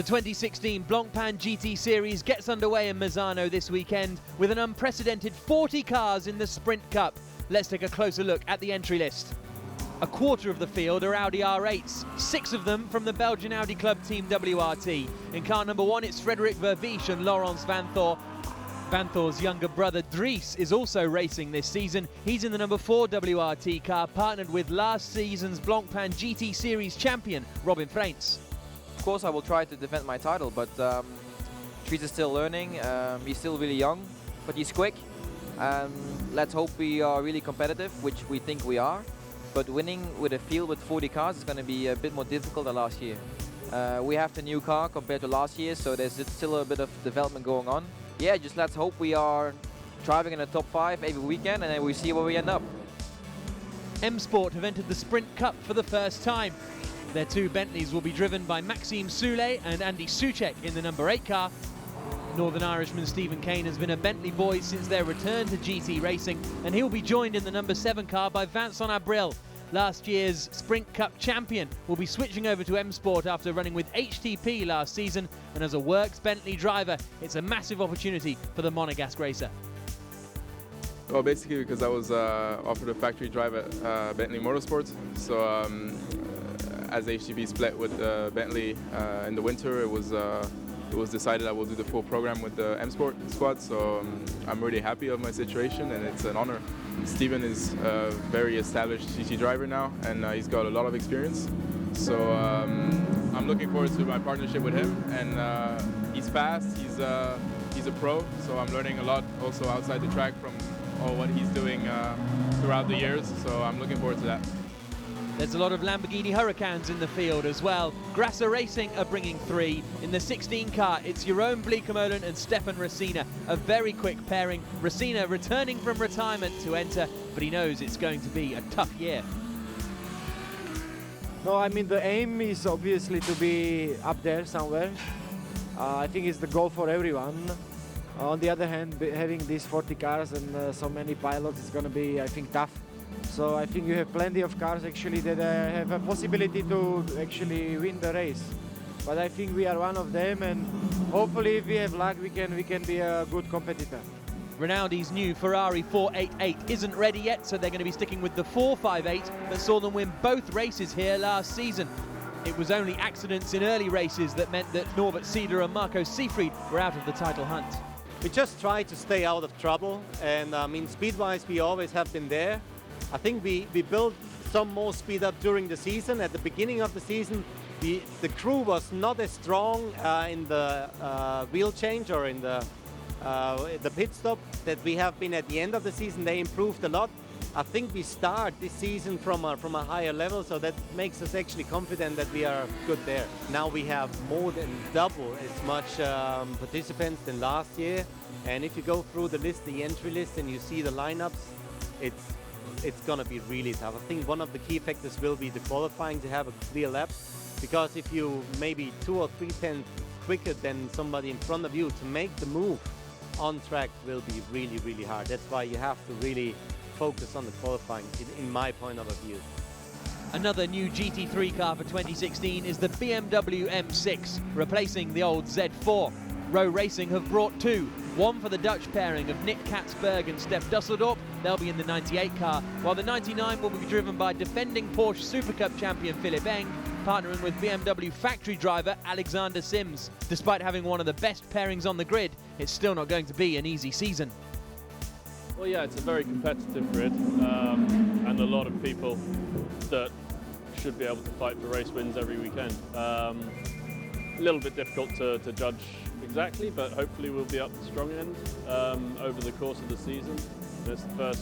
The 2016 Blancpain GT Series gets underway in Misano this weekend with an unprecedented 40 cars in the Sprint Cup. Let's take a closer look at the entry list. A quarter of the field are Audi R8s, 6 of them from the Belgian Audi club Team WRT. In car number 1 it's Frederik Vervies and Laurens Van Thor. Van Thor's younger brother Dries is also racing this season. He's in the number 4 WRT car, partnered with last season's Blancpain GT Series champion Robin Freins. Of course I will try to defend my title, but Dries is still learning. He's still really young, but he's quick. Let's hope we are really competitive, which we think we are. But winning with a field with 40 cars is going to be a bit more difficult than last year. We have the new car compared to last year, so there's still a bit of development going on. Yeah, just let's hope we are driving in the top 5 every weekend, and then we see where we end up. M Sport have entered the Sprint Cup for the first time. Their 2 Bentleys will be driven by Maxime Soulet and Andy Soucek in the number 8 car. Northern Irishman Stephen Kane has been a Bentley boy since their return to GT racing, and he'll be joined in the number 7 car by Vincent Abril. Last year's Sprint Cup champion will be switching over to M Sport after running with HTP last season, and as a Works Bentley driver, it's a massive opportunity for the Monegasque racer. Well, basically because I was offered a factory drive at Bentley Motorsports, so as HTP split with Bentley in the winter, it was decided I will do the full program with the M Sport squad, so I'm really happy of my situation and it's an honor. Steven is a very established GT driver now, and he's got a lot of experience, so I'm looking forward to my partnership with him, and he's fast, he's a pro, so I'm learning a lot also outside the track from all what he's doing throughout the years, so I'm looking forward to that. There's a lot of Lamborghini Huracans in the field as well. Grasser Racing are bringing 3. In the 16 car, it's Jeroen Bleekemolen and Stefan Racina, a very quick pairing. Racina returning from retirement to enter, but he knows it's going to be a tough year. No, I mean, the aim is obviously to be up there somewhere. I think it's the goal for everyone. On the other hand, having these 40 cars and so many pilots is going to be, I think, tough. So I think you have plenty of cars actually that have a possibility to actually win the race. But I think we are one of them, and hopefully if we have luck we can be a good competitor. Rinaldi's new Ferrari 488 isn't ready yet, so they're going to be sticking with the 458 that saw them win both races here last season. It was only accidents in early races that meant that Norbert Siedler and Marco Seefried were out of the title hunt. We just try to stay out of trouble, and I mean, speed-wise we always have been there. I think we built some more speed up during the season. At the beginning of the season, the crew was not as strong in the wheel change or in the pit stop that we have been at the end of the season. They improved a lot. I think we start this season from a higher level, so that makes us actually confident that we are good there. Now we have more than double as much participants than last year, and if you go through the list, the entry list, and you see the lineups, it's going to be really tough. I think one of the key factors will be the qualifying, to have a clear lap, because if you maybe 2 or 3 tenths quicker than somebody in front of you, to make the move on track will be really, really hard. That's why you have to really focus on the qualifying, in my point of view. Another new GT3 car for 2016 is the BMW M6, replacing the old Z4. Rowe Racing have brought 2, one for the Dutch pairing of Nick Katzberg and Stef Dusseldorp. They'll be in the 98 car, while the 99 will be driven by defending Porsche Super Cup champion Philipp Eng, partnering with BMW factory driver Alexander Sims. Despite having one of the best pairings on the grid, it's still not going to be an easy season. Well, yeah, it's a very competitive grid, and a lot of people that should be able to fight for race wins every weekend. A little bit difficult to judge exactly, but hopefully we'll be up the strong end over the course of the season. It's the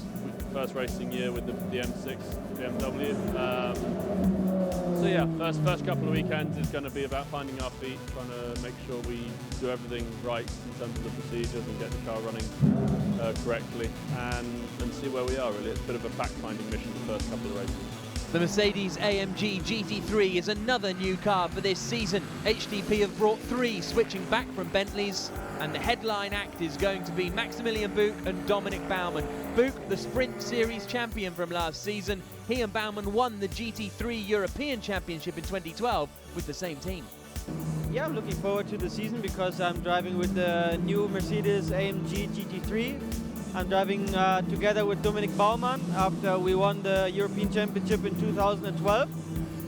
first racing year with the M6 BMW. So yeah, first couple of weekends is going to be about finding our feet, trying to make sure we do everything right in terms of the procedures and get the car running correctly, and see where we are really. It's a bit of a fact-finding mission the first couple of races. The Mercedes-AMG GT3 is another new car for this season. HTP have brought 3, switching back from Bentleys, and the headline act is going to be Maximilian Buch and Dominic Baumann. Buch, the Sprint Series champion from last season, he and Baumann won the GT3 European Championship in 2012 with the same team. Yeah, I'm looking forward to the season because I'm driving with the new Mercedes AMG GT3. I'm driving together with Dominik Baumann after we won the European Championship in 2012.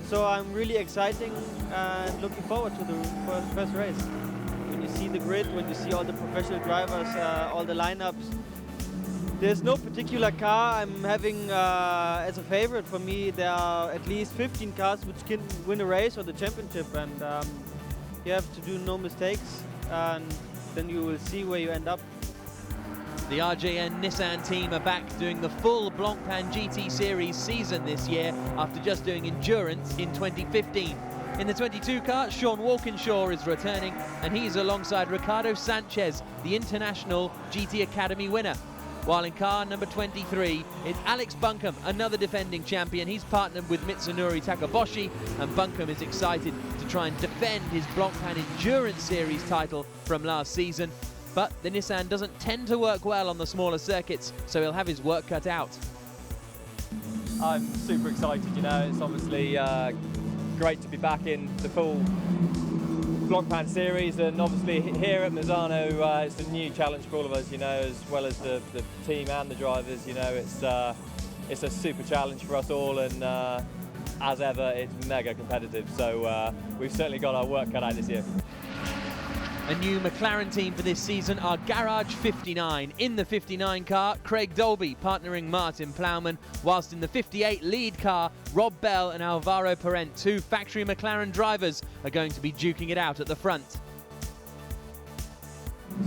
So I'm really excited and looking forward to the first race. When you see the grid, when you see all the professional drivers, all the lineups, there's no particular car I'm having as a favorite. For me, there are at least 15 cars which can win a race or the championship, and you have to do no mistakes, and then you will see where you end up. The RJN Nissan team are back doing the full Blancpain GT Series season this year after just doing endurance in 2015. In the 22 car, Sean Walkinshaw is returning, and he's alongside Ricardo Sanchez, the International GT Academy winner. While in car number 23, it's Alex Buncombe, another defending champion. He's partnered with Mitsunori Takaboshi, and Buncombe is excited to try and defend his Blancpain Endurance Series title from last season. But the Nissan doesn't tend to work well on the smaller circuits, so he'll have his work cut out. I'm super excited, you know, it's obviously great to be back in the full Blancpain series, and obviously here at Misano it's a new challenge for all of us, you know, as well as the team and the drivers. You know, it's a super challenge for us all, and as ever it's mega competitive, so we've certainly got our work cut out this year. A new McLaren team for this season are Garage 59. In the 59 car, Craig Dolby partnering Martin Plowman, whilst in the 58 lead car, Rob Bell and Alvaro Parent, two factory McLaren drivers, are going to be duking it out at the front.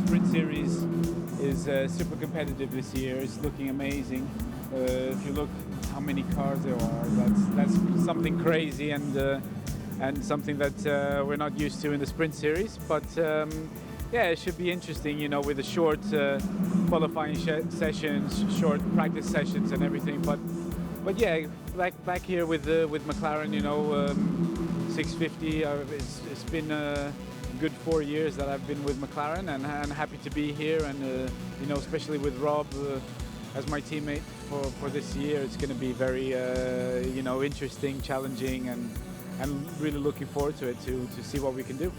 Sprint Series is super competitive this year. It's looking amazing. If you look how many cars there are, that's something crazy, and something that we're not used to in the Sprint Series. But yeah, it should be interesting, you know, with the short qualifying sessions, short practice sessions and everything. But yeah, back here with McLaren, you know, 650, it's been a good 4 years that I've been with McLaren, and I'm happy to be here, and you know, especially with Rob as my teammate for this year. It's going to be very you know, interesting, challenging, and I'm really looking forward to it, to see what we can do.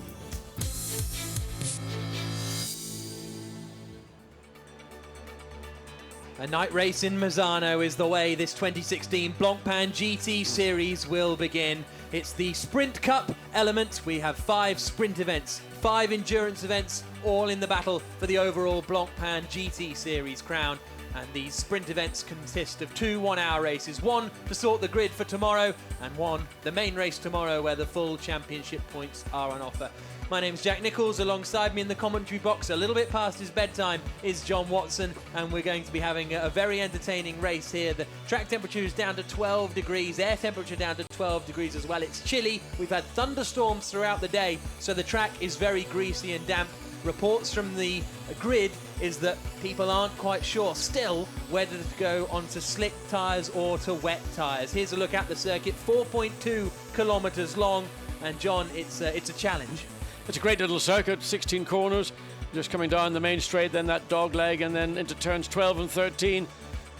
A night race in Misano is the way this 2016 Blancpain GT Series will begin. It's the Sprint Cup element. We have 5 sprint events, 5 endurance events, all in the battle for the overall Blancpain GT Series crown. And these sprint events consist of 2 one-hour races, one to sort the grid for tomorrow, and one, the main race tomorrow, where the full championship points are on offer. My name's Jack Nichols. Alongside me in the commentary box, a little bit past his bedtime, is John Watson, and we're going to be having a very entertaining race here. The track temperature is down to 12 degrees, air temperature down to 12 degrees as well. It's chilly. We've had thunderstorms throughout the day, so the track is very greasy and damp. Reports from the grid is that people aren't quite sure still whether to go onto slick tyres or to wet tyres. Here's a look at the circuit, 4.2 kilometres long, and John, it's a challenge. It's a great little circuit, 16 corners, just coming down the main straight, then that dog leg, and then into turns 12 and 13.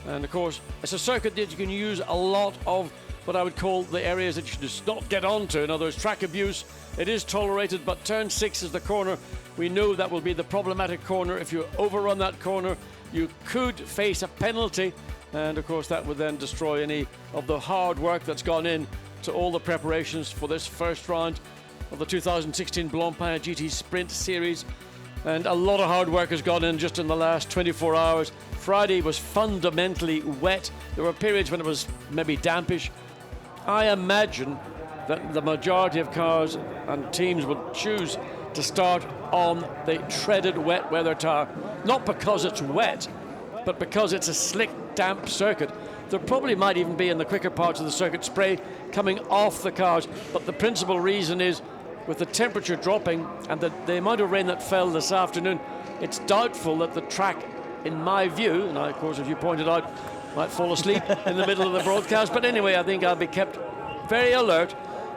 And of course, it's a circuit that you can use a lot of what I would call the areas that you should just not get onto. In other words, track abuse, it is tolerated, but turn 6 is the corner. We know that will be the problematic corner. If you overrun that corner, you could face a penalty, and of course that would then destroy any of the hard work that's gone in to all the preparations for this first round of the 2016 Blancpain GT Sprint Series. And a lot of hard work has gone in just in the last 24 hours. Friday was fundamentally wet. There were periods when it was maybe dampish. I imagine that the majority of cars and teams would choose to start on the treaded wet weather tyre, not because it's wet, but because it's a slick, damp circuit. There probably might even be in the quicker parts of the circuit spray coming off the cars, but the principal reason is with the temperature dropping and the amount of rain that fell this afternoon, it's doubtful that the track, in my view, and I, of course, as you pointed out, might fall asleep in the middle of the broadcast, but anyway, I think I'll be kept very alert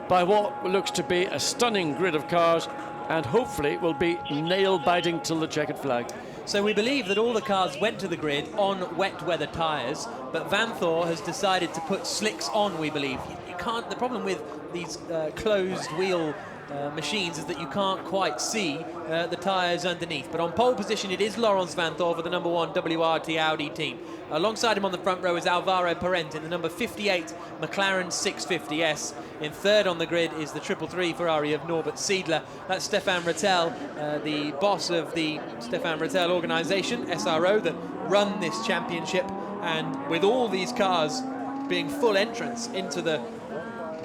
by what looks to be a stunning grid of cars, and hopefully will be nail-biting till the checkered flag. So we believe that all the cars went to the grid on wet weather tyres, but Vanthoor has decided to put slicks on, we believe. You can't, the problem with these closed wheel machines is that you can't quite see the tyres underneath. But on pole position it is Laurens Vanthoor for the number 1 WRT Audi team. Alongside him on the front row is Alvaro Parente in the number 58 McLaren 650S. In third on the grid is the 333 Ferrari of Norbert Siedler. That's Stefan Rattel, the boss of the Stefan Rattel organisation, SRO, that run this championship. And with all these cars being full entrants into the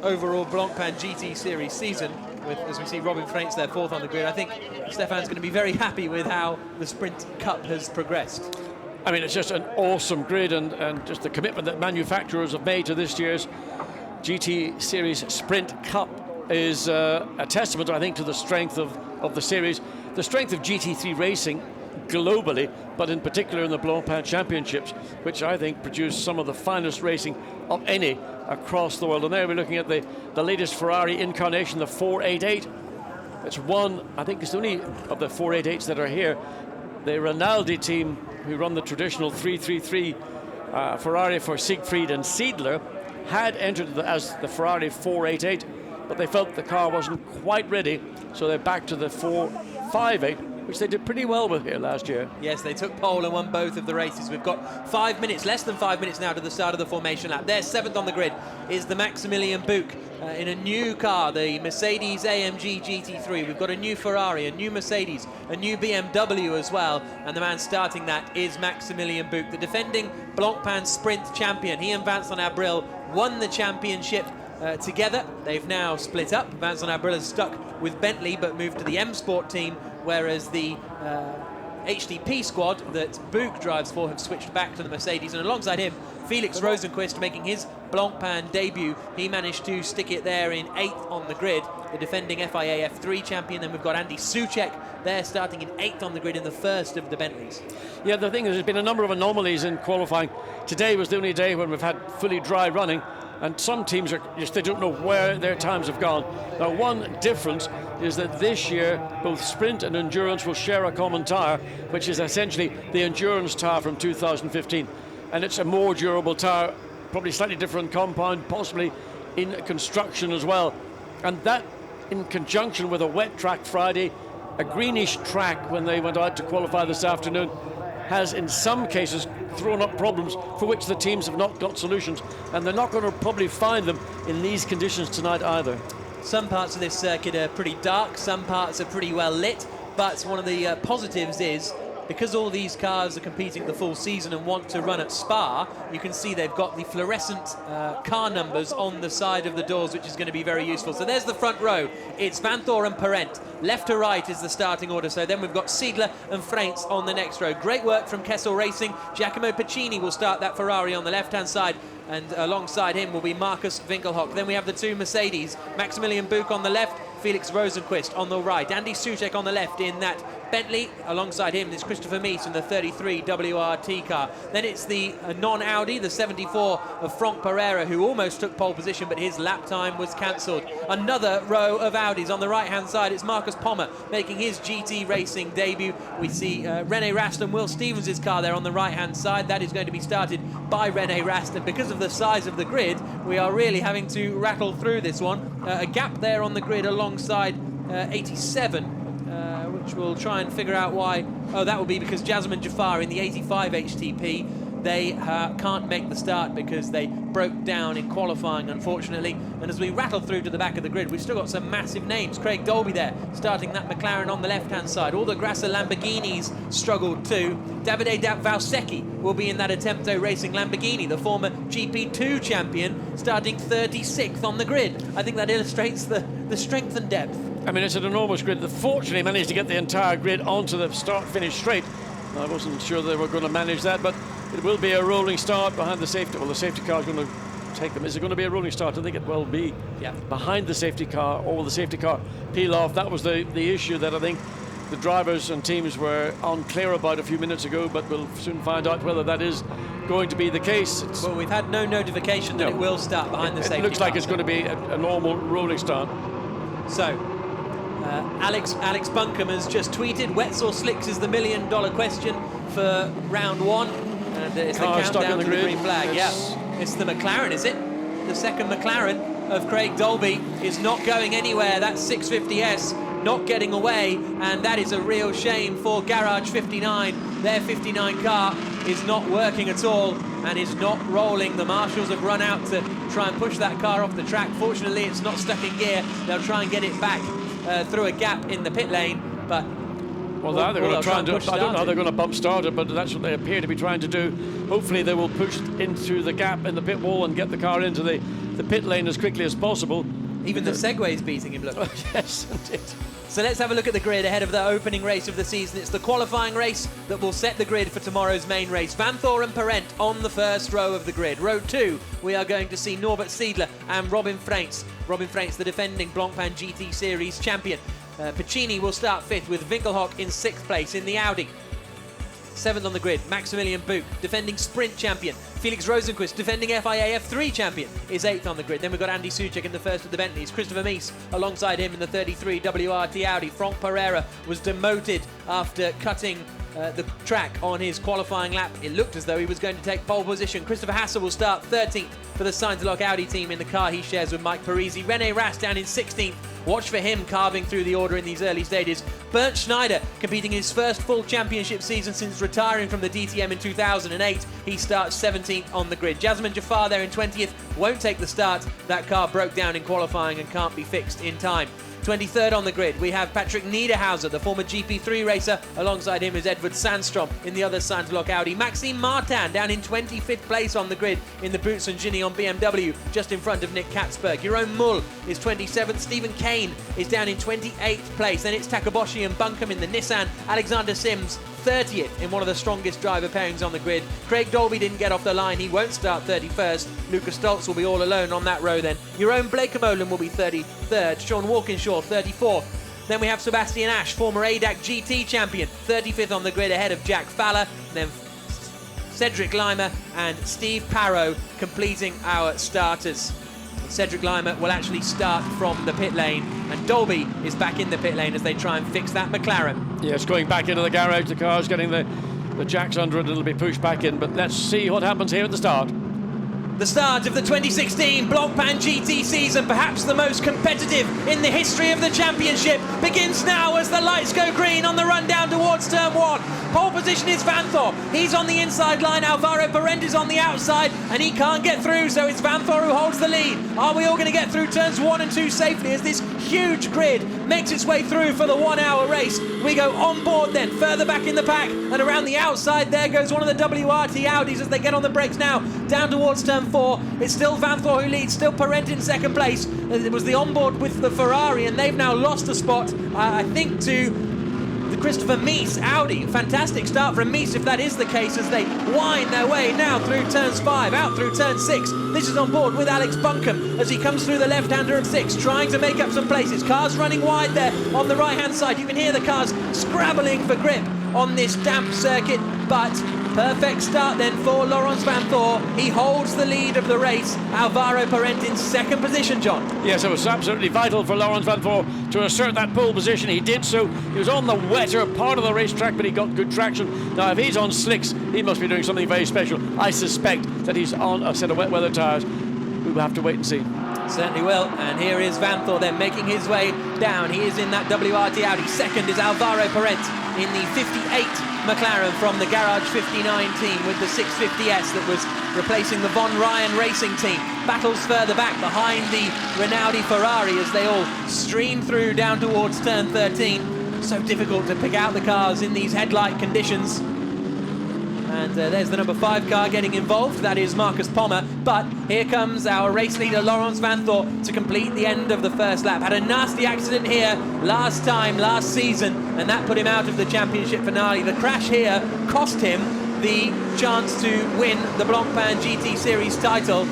overall Blancpain GT Series season, with, as we see, Robin Freins there fourth on the grid, I think Stefan's going to be very happy with how the Sprint Cup has progressed. I mean, it's just an awesome grid, and just the commitment that manufacturers have made to this year's GT Series Sprint Cup is a testament, I think, to the strength of the series, the strength of GT3 racing globally, but in particular in the Blancpain Championships, which I think produce some of the finest racing of any across the world. And there we're looking at the latest Ferrari incarnation, the 488. It's one, I think it's the only of the 488s that are here. The Rinaldi team, who run the traditional 333 Ferrari for Siegfried and Siedler, had entered as the Ferrari 488, but they felt the car wasn't quite ready, so they're back to the 458, which they did pretty well with here last year. Yes, they took pole and won both of the races. We've got 5 minutes, less than 5 minutes now to the start of the formation lap. There, seventh on the grid, is the Maximilian Buch in a new car, the Mercedes AMG GT3. We've got a new Ferrari, a new Mercedes, a new BMW as well, and the man starting that is Maximilian Buch, the defending Blancpain Sprint champion. He and Vincent Abril won the championship together. They've now split up. Vincent Abril is stuck with Bentley but moved to the M Sport team, whereas the HDP squad that Buch drives for have switched back to the Mercedes, and alongside him Felix Rosenqvist making his Blancpain debut. He managed to stick it there in 8th on the grid, the defending FIA F3 champion. Then we've got Andy Soucek there starting in 8th on the grid in the first of the Bentleys. Yeah, the thing is, there's been a number of anomalies in qualifying. Today was the only day when we've had fully dry running, and some teams are just, they don't know where their times have gone. Now, one difference is that this year both sprint and endurance will share a common tyre, which is essentially the endurance tyre from 2015, and it's a more durable tyre, probably slightly different compound, possibly in construction as well. And that, in conjunction with a wet track Friday, a greenish track when they went out to qualify this afternoon, has in some cases thrown up problems for which the teams have not got solutions, and they're not going to probably find them in these conditions tonight either. Some parts of this circuit are pretty dark, some parts are pretty well lit, but one of the positives is, because all these cars are competing the full season and want to run at Spa, you can see they've got the fluorescent car numbers on the side of the doors, which is going to be very useful. So there's the front row. It's Vanthoor and Parente. Left to right is the starting order. So then we've got Siedler and Freins on the next row. Great work from Kessel Racing. Giacomo Pacini will start that Ferrari on the left-hand side, and alongside him will be Markus Winkelhock. Then we have the two Mercedes, Maximilian Buch on the left, Felix Rosenqvist on the right, Andy Soucek on the left in that Bentley. Alongside him is Christopher Mies in the 33 WRT car. Then it's the non-Audi, the 74 of Franck Pereira, who almost took pole position, but his lap time was cancelled. Another row of Audis. On the right-hand side, it's Marcus Pommer making his GT racing debut. We see René Rast and Will Stevens' car there on the right-hand side. That is going to be started by René Rast, and because of the size of the grid, we are really having to rattle through this one. A gap there on the grid alongside 87, which we'll try and figure out why. Oh, that will be because Jasmine Jafar in the 85 HTP, they can't make the start because they broke down in qualifying, unfortunately. And as we rattle through to the back of the grid, we've still got some massive names. Craig Dolby there, starting that McLaren on the left-hand side. All the Grasser Lamborghinis struggled too. Davide Valsecchi will be in that Attempto Racing Lamborghini, the former GP2 champion, starting 36th on the grid. I think that illustrates the strength and depth. I mean, it's an enormous grid. They fortunately managed to get the entire grid onto the start-finish straight. I wasn't sure they were going to manage that, but it will be a rolling start behind the safety. Well, the safety car is going to take them. Is it going to be a rolling start? I think it will be. Yeah. Behind the safety car, or will the safety car peel off? That was the issue that I think the drivers and teams were unclear about a few minutes ago, but we'll soon find out whether that is going to be the case. Well, we've had no notification that it will start behind the safety car. It looks like it's going to be a normal rolling start. So, Alex Buncombe has just tweeted, wets or slicks is the $1 million question for round one. And it's the countdown to the green flag. Yeah, it's the McLaren, is it? The second McLaren. of Craig Dolby is not going anywhere. That 650S not getting away, and that is a real shame for Garage 59. Their 59 car is not working at all and is not rolling. The marshals have run out to try and push that car off the track. Fortunately, it's not stuck in gear. They'll try and get it back through a gap in the pit lane, but well, now they're going to try and do. I don't know how they're going to bump start it, but that's what they appear to be trying to do. Hopefully, they will push into the gap in the pit wall and get the car into the pit lane as quickly as possible. Even the Segway is beating him, look. Yes, indeed. So let's have a look at the grid ahead of the opening race of the season. It's the qualifying race that will set the grid for tomorrow's main race. Vanthor and Parent on the first row of the grid. Row 2, we are going to see Norbert Siedler and Robin Freins. Robin Freins, the defending Blancpain GT Series champion. Piccini will start 5th with Winkelhock in 6th place in the Audi. 7th on the grid, Maximilian Buch, defending Sprint champion. Felix Rosenquist, defending FIA F3 champion, is 8th on the grid. Then we've got Andy Soucek in the first of the Bentleys. Christopher Mies alongside him in the 33 WRT Audi. Franck Pereira was demoted after cutting the track on his qualifying lap. It looked as though he was going to take pole position. Christopher Hasse will start 13th for the Sainz-Lock Audi team in the car he shares with Mike Parisi. René Rast down in 16th. Watch for him carving through the order in these early stages. Bernd Schneider competing in his first full championship season since retiring from the DTM in 2008. He starts 17th on the grid. Jasmine Jafar there in 20th. Won't take the start. That car broke down in qualifying and can't be fixed in time. 23rd on the grid, we have Patrick Niederhauser, the former GP3 racer. Alongside him is Edward Sandstrom in the other Sainz-Lock Audi. Maxime Martin down in 25th place on the grid in the Boots and Gini on BMW, just in front of Nick Katzberg. Jeroen Mull is 27th. Stephen Kane is down in 28th place. Then it's Takaboshi and Buncombe in the Nissan. Alexander Sims 30th in one of the strongest driver pairings on the grid. Craig Dolby didn't get off the line. He won't start 31st. Lucas Stoltz will be all alone on that row then. Jeroen Blekemolen will be 33rd. Sean Walkinshaw 34th. Then we have Sebastian Ash, former ADAC GT champion, 35th on the grid ahead of Jack Faller. Then Cedric Lima and Steve Parrow completing our starters. Cedric Lima will actually start from the pit lane, and Dolby is back in the pit lane as they try and fix that McLaren. Yes, going back into the garage, the car's getting the jacks under it, it'll be pushed back in, but let's see what happens here at the start. The start of the 2016 Blancpain GT season, perhaps the most competitive in the history of the championship, begins now as the lights go green on the run down towards turn 1. Pole position is Vanthor. He's on the inside line. Alvaro Parent is on the outside, and he can't get through, so it's Vanthor who holds the lead. Are we all going to get through turns 1 and 2 safely as this huge grid makes its way through for the 1 hour race? We go on board then, further back in the pack, and around the outside there goes one of the WRT Audis as they get on the brakes now, down towards turn 4. It's still Vanthor who leads, still Parent in second place. It was the onboard with the Ferrari, and they've now lost a spot, I think, to the Christopher Mies Audi. Fantastic start from Mies if that is the case, as they wind their way now through turns 5, out through turn 6. This is on board with Alex Buncombe as he comes through the left-hander of 6, trying to make up some places. Cars running wide there on the right-hand side. You can hear the cars scrabbling for grip on this damp circuit, but perfect start then for Laurens Vanthor. He holds the lead of the race. Alvaro Parent in second position, John. Yes, it was absolutely vital for Laurens Vanthor to assert that pole position. He did so. He was on the wetter part of the racetrack, but he got good traction. Now, if he's on slicks, he must be doing something very special. I suspect that he's on a set of wet weather tyres. We will have to wait and see. Certainly will. And here is Vanthor then making his way down. He is in that WRT Audi. Second is Alvaro Parent in the 58 McLaren from the Garage 59 team with the 650S that was replacing the Von Ryan Racing team. Battles further back behind the Rinaldi Ferrari as they all stream through down towards turn 13. So difficult to pick out the cars in these headlight conditions. And there's the number 5 car getting involved. That is Marcus Pommer. But here comes our race leader, Laurens Vanthor, to complete the end of the first lap. Had a nasty accident here last season, and that put him out of the championship finale. The crash here cost him the chance to win the Blancpain GT Series title.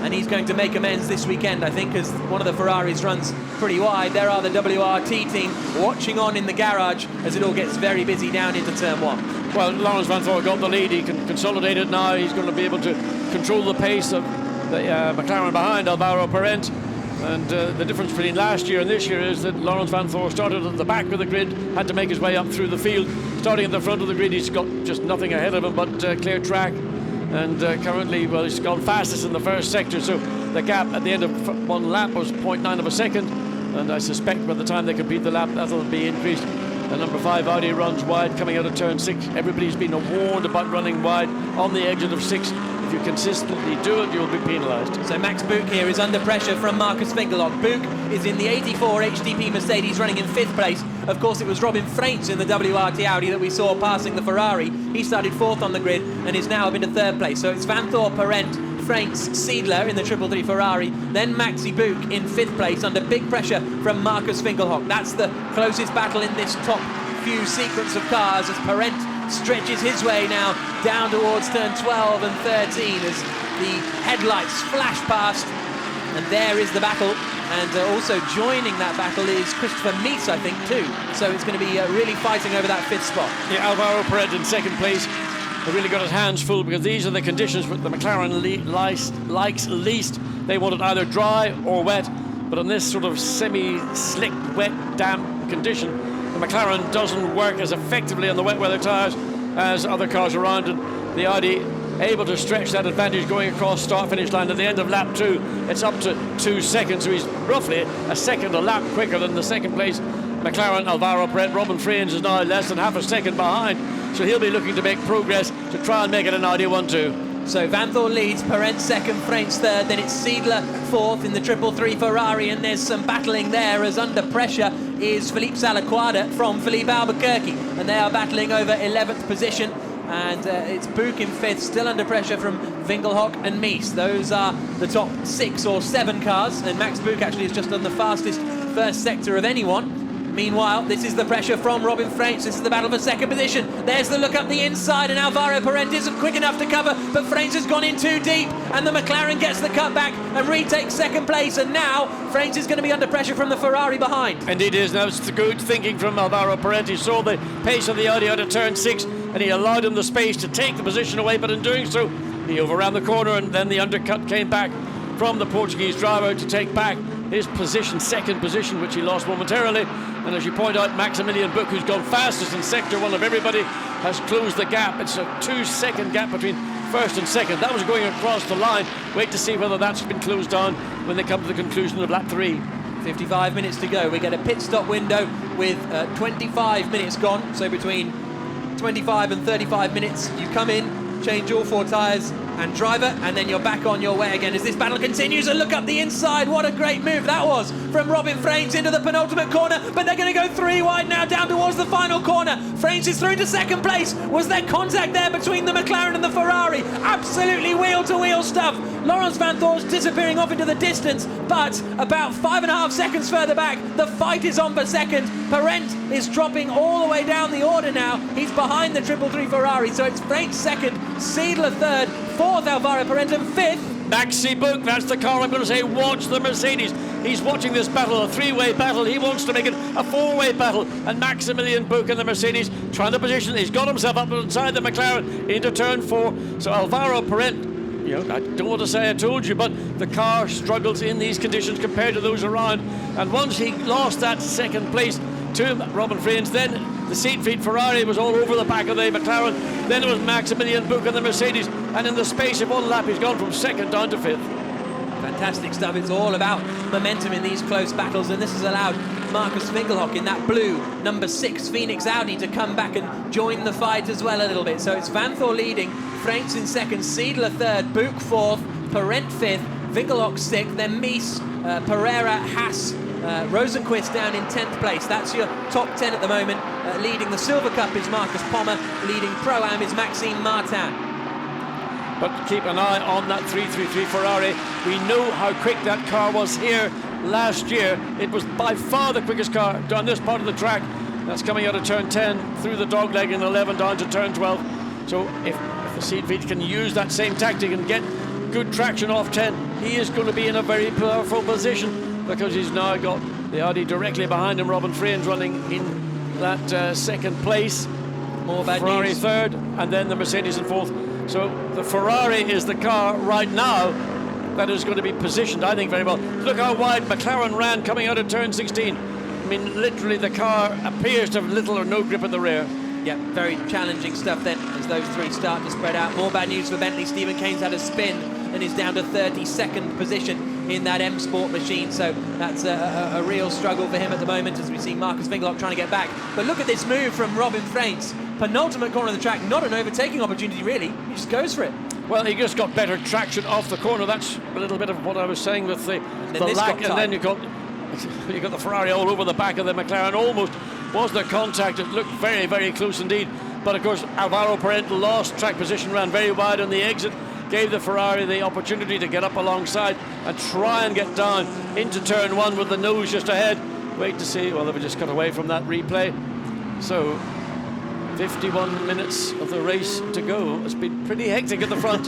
And he's going to make amends this weekend, I think, as one of the Ferraris runs pretty wide. There are the WRT team watching on in the garage as it all gets very busy down into turn 1. Well, Laurens Vanthor got the lead. He can consolidate it now. He's going to be able to control the pace of the McLaren behind Alvaro Parent. And the difference between last year and this year is that Laurens Vanthor started at the back of the grid, had to make his way up through the field. Starting at the front of the grid, he's got just nothing ahead of him but clear track. And currently, well, he's gone fastest in the first sector, so the gap at the end of one lap was 0.9 of a second, and I suspect by the time they complete the lap, that'll be increased. The number 5 Audi runs wide coming out of turn 6. Everybody's been warned about running wide on the exit of 6. If you consistently do it, you'll be penalised. So Max Buch here is under pressure from Marcus Fingerlock. Buch is in the 84 HDP Mercedes, running in 5th place. Of course, it was Robin Freins in the WRT Audi that we saw passing the Ferrari. He started 4th on the grid and is now up into 3rd place. So it's Van Thor, Parent, Freins, Seidler in the 333 Ferrari, then Maxi Buch in 5th place under big pressure from Marcus Fingerlock. That's the closest battle in this top few sequence of cars as Parent stretches his way now down towards turn 12 and 13 as the headlights flash past, and there is the battle. And also joining that battle is Christopher Mies, I think, too. So it's going to be really fighting over that 5th spot. Yeah, Alvaro Parent in 2nd place. He really got his hands full because these are the conditions that the McLaren likes least. They want it either dry or wet, but in this sort of semi-slick, wet, damp condition, the McLaren doesn't work as effectively on the wet weather tyres as other cars around, and the Audi able to stretch that advantage going across start-finish line at the end of lap 2. It's up to 2 seconds, so he's roughly a second a lap quicker than the 2nd place McLaren. Alvaro Parent. Robin Freins is now less than half a second behind, so he'll be looking to make progress to try and make it an Audi 1-2. So Van Thor leads, Parent 2nd, Freins 3rd, then it's Seidler 4th in the 333 Ferrari, and there's some battling there as under pressure is Felipe Salaquada from Felipe Albuquerque, and they are battling over 11th position, and it's Buch in 5th, still under pressure from Fingelhock and Mies. Those are the top 6 or 7 cars, and Max Buch actually is just on the fastest first sector of anyone. Meanwhile, this is the pressure from Robin Freins. This is the battle for 2nd position. There's the look up the inside, and Alvaro Parent isn't quick enough to cover, but Freins has gone in too deep, and the McLaren gets the cutback and retakes 2nd place, and now Freins is going to be under pressure from the Ferrari behind. Indeed is. Now it's the good thinking from Alvaro Parent. He saw the pace of the Audi out of turn 6, and he allowed him the space to take the position away, but in doing so, he overran the corner, and then the undercut came back from the Portuguese driver to take back his position, 2nd position, which he lost momentarily. And as you point out, Maximilian Buch, who's gone fastest in sector 1 of everybody, has closed the gap. It's a 2-second gap between 1st and 2nd. That was going across the line. Wait to see whether that's been closed down when they come to the conclusion of lap 3. 55 minutes to go. We get a pit stop window with 25 minutes gone. So between 25 and 35 minutes, you come in, change all 4 tyres and driver, and then you're back on your way again as this battle continues. And look up the inside, what a great move that was from Robin Freins into the penultimate corner, but they're going to go 3 wide now down towards the final corner. Freins is through to 2nd place. Was there contact there between the McLaren and the Ferrari? Absolutely wheel-to-wheel stuff. Laurens Van Thor's disappearing off into the distance, but about 5.5 seconds further back, the fight is on for 2nd. Parent is dropping all the way down the order now. He's behind the 333 Ferrari, so it's Freins 2nd, Seidler 3rd, 4th Alvaro Parent, and 5th Maxi Buch. That's the car I'm going to say wants the Mercedes. He's watching this battle, a 3-way battle. He wants to make it a 4-way battle, and Maximilian Buch in the Mercedes trying to position. He's got himself up inside the McLaren into turn 4. So Alvaro Parent, you know, I don't want to say I told you, but the car struggles in these conditions compared to those around. And once he lost that 2nd place to Robin Freins, then the Seat-Feet Ferrari was all over the back of the McLaren. Then it was Maximilian Buch and the Mercedes, and in the space of 1 lap, he's gone from 2nd down to 5th. Fantastic stuff. It's all about momentum in these close battles, and this has allowed Marcus Fingelhock in that blue number 6 Phoenix Audi to come back and join the fight as well a little bit. So it's Van Thor leading, Freins in 2nd, Seidler 3rd, Buch 4th, Parent 5th, Fingelhock 6th, then Mies, Pereira, Haas, Rosenquist down in 10th place. That's your top 10 at the moment. Leading the Silver Cup is Marcus Pommer. Leading Pro-Am is Maxime Martin. But keep an eye on that 333 Ferrari. We know how quick that car was here last year. It was by far the quickest car down this part of the track. That's coming out of turn 10 through the dogleg in 11 down to turn 12. So if the Seat-Feet can use that same tactic and get good traction off 10, he is going to be in a very powerful position, because he's now got the Audi directly behind him. Robin Freins running in that 2nd place. More bad Ferrari news. 3rd, and then the Mercedes in 4th. So the Ferrari is the car right now that is going to be positioned, I think, very well. Look how wide McLaren ran coming out of turn 16. I mean, literally the car appears to have little or no grip at the rear. Yeah, very challenging stuff then as those 3 start to spread out. More bad news for Bentley. Stephen Kane's had a spin and is down to 32nd position in that M Sport machine. So that's a real struggle for him at the moment, as we see Marcus Wingelock trying to get back. But look at this move from Robin Freins. Penultimate corner of the track, not an overtaking opportunity really, he just goes for it. Well, he just got better traction off the corner. That's a little bit of what I was saying with the lack, and then you got the Ferrari all over the back of the McLaren. Almost was there contact. It looked very, very close indeed. But of course, Alvaro Parente lost track position, ran very wide on the exit, gave the Ferrari the opportunity to get up alongside and try and get down into turn one with the nose just ahead. Wait to see. Well, they were just cut away from that replay. So 51 minutes of the race to go. It's been pretty hectic at the front.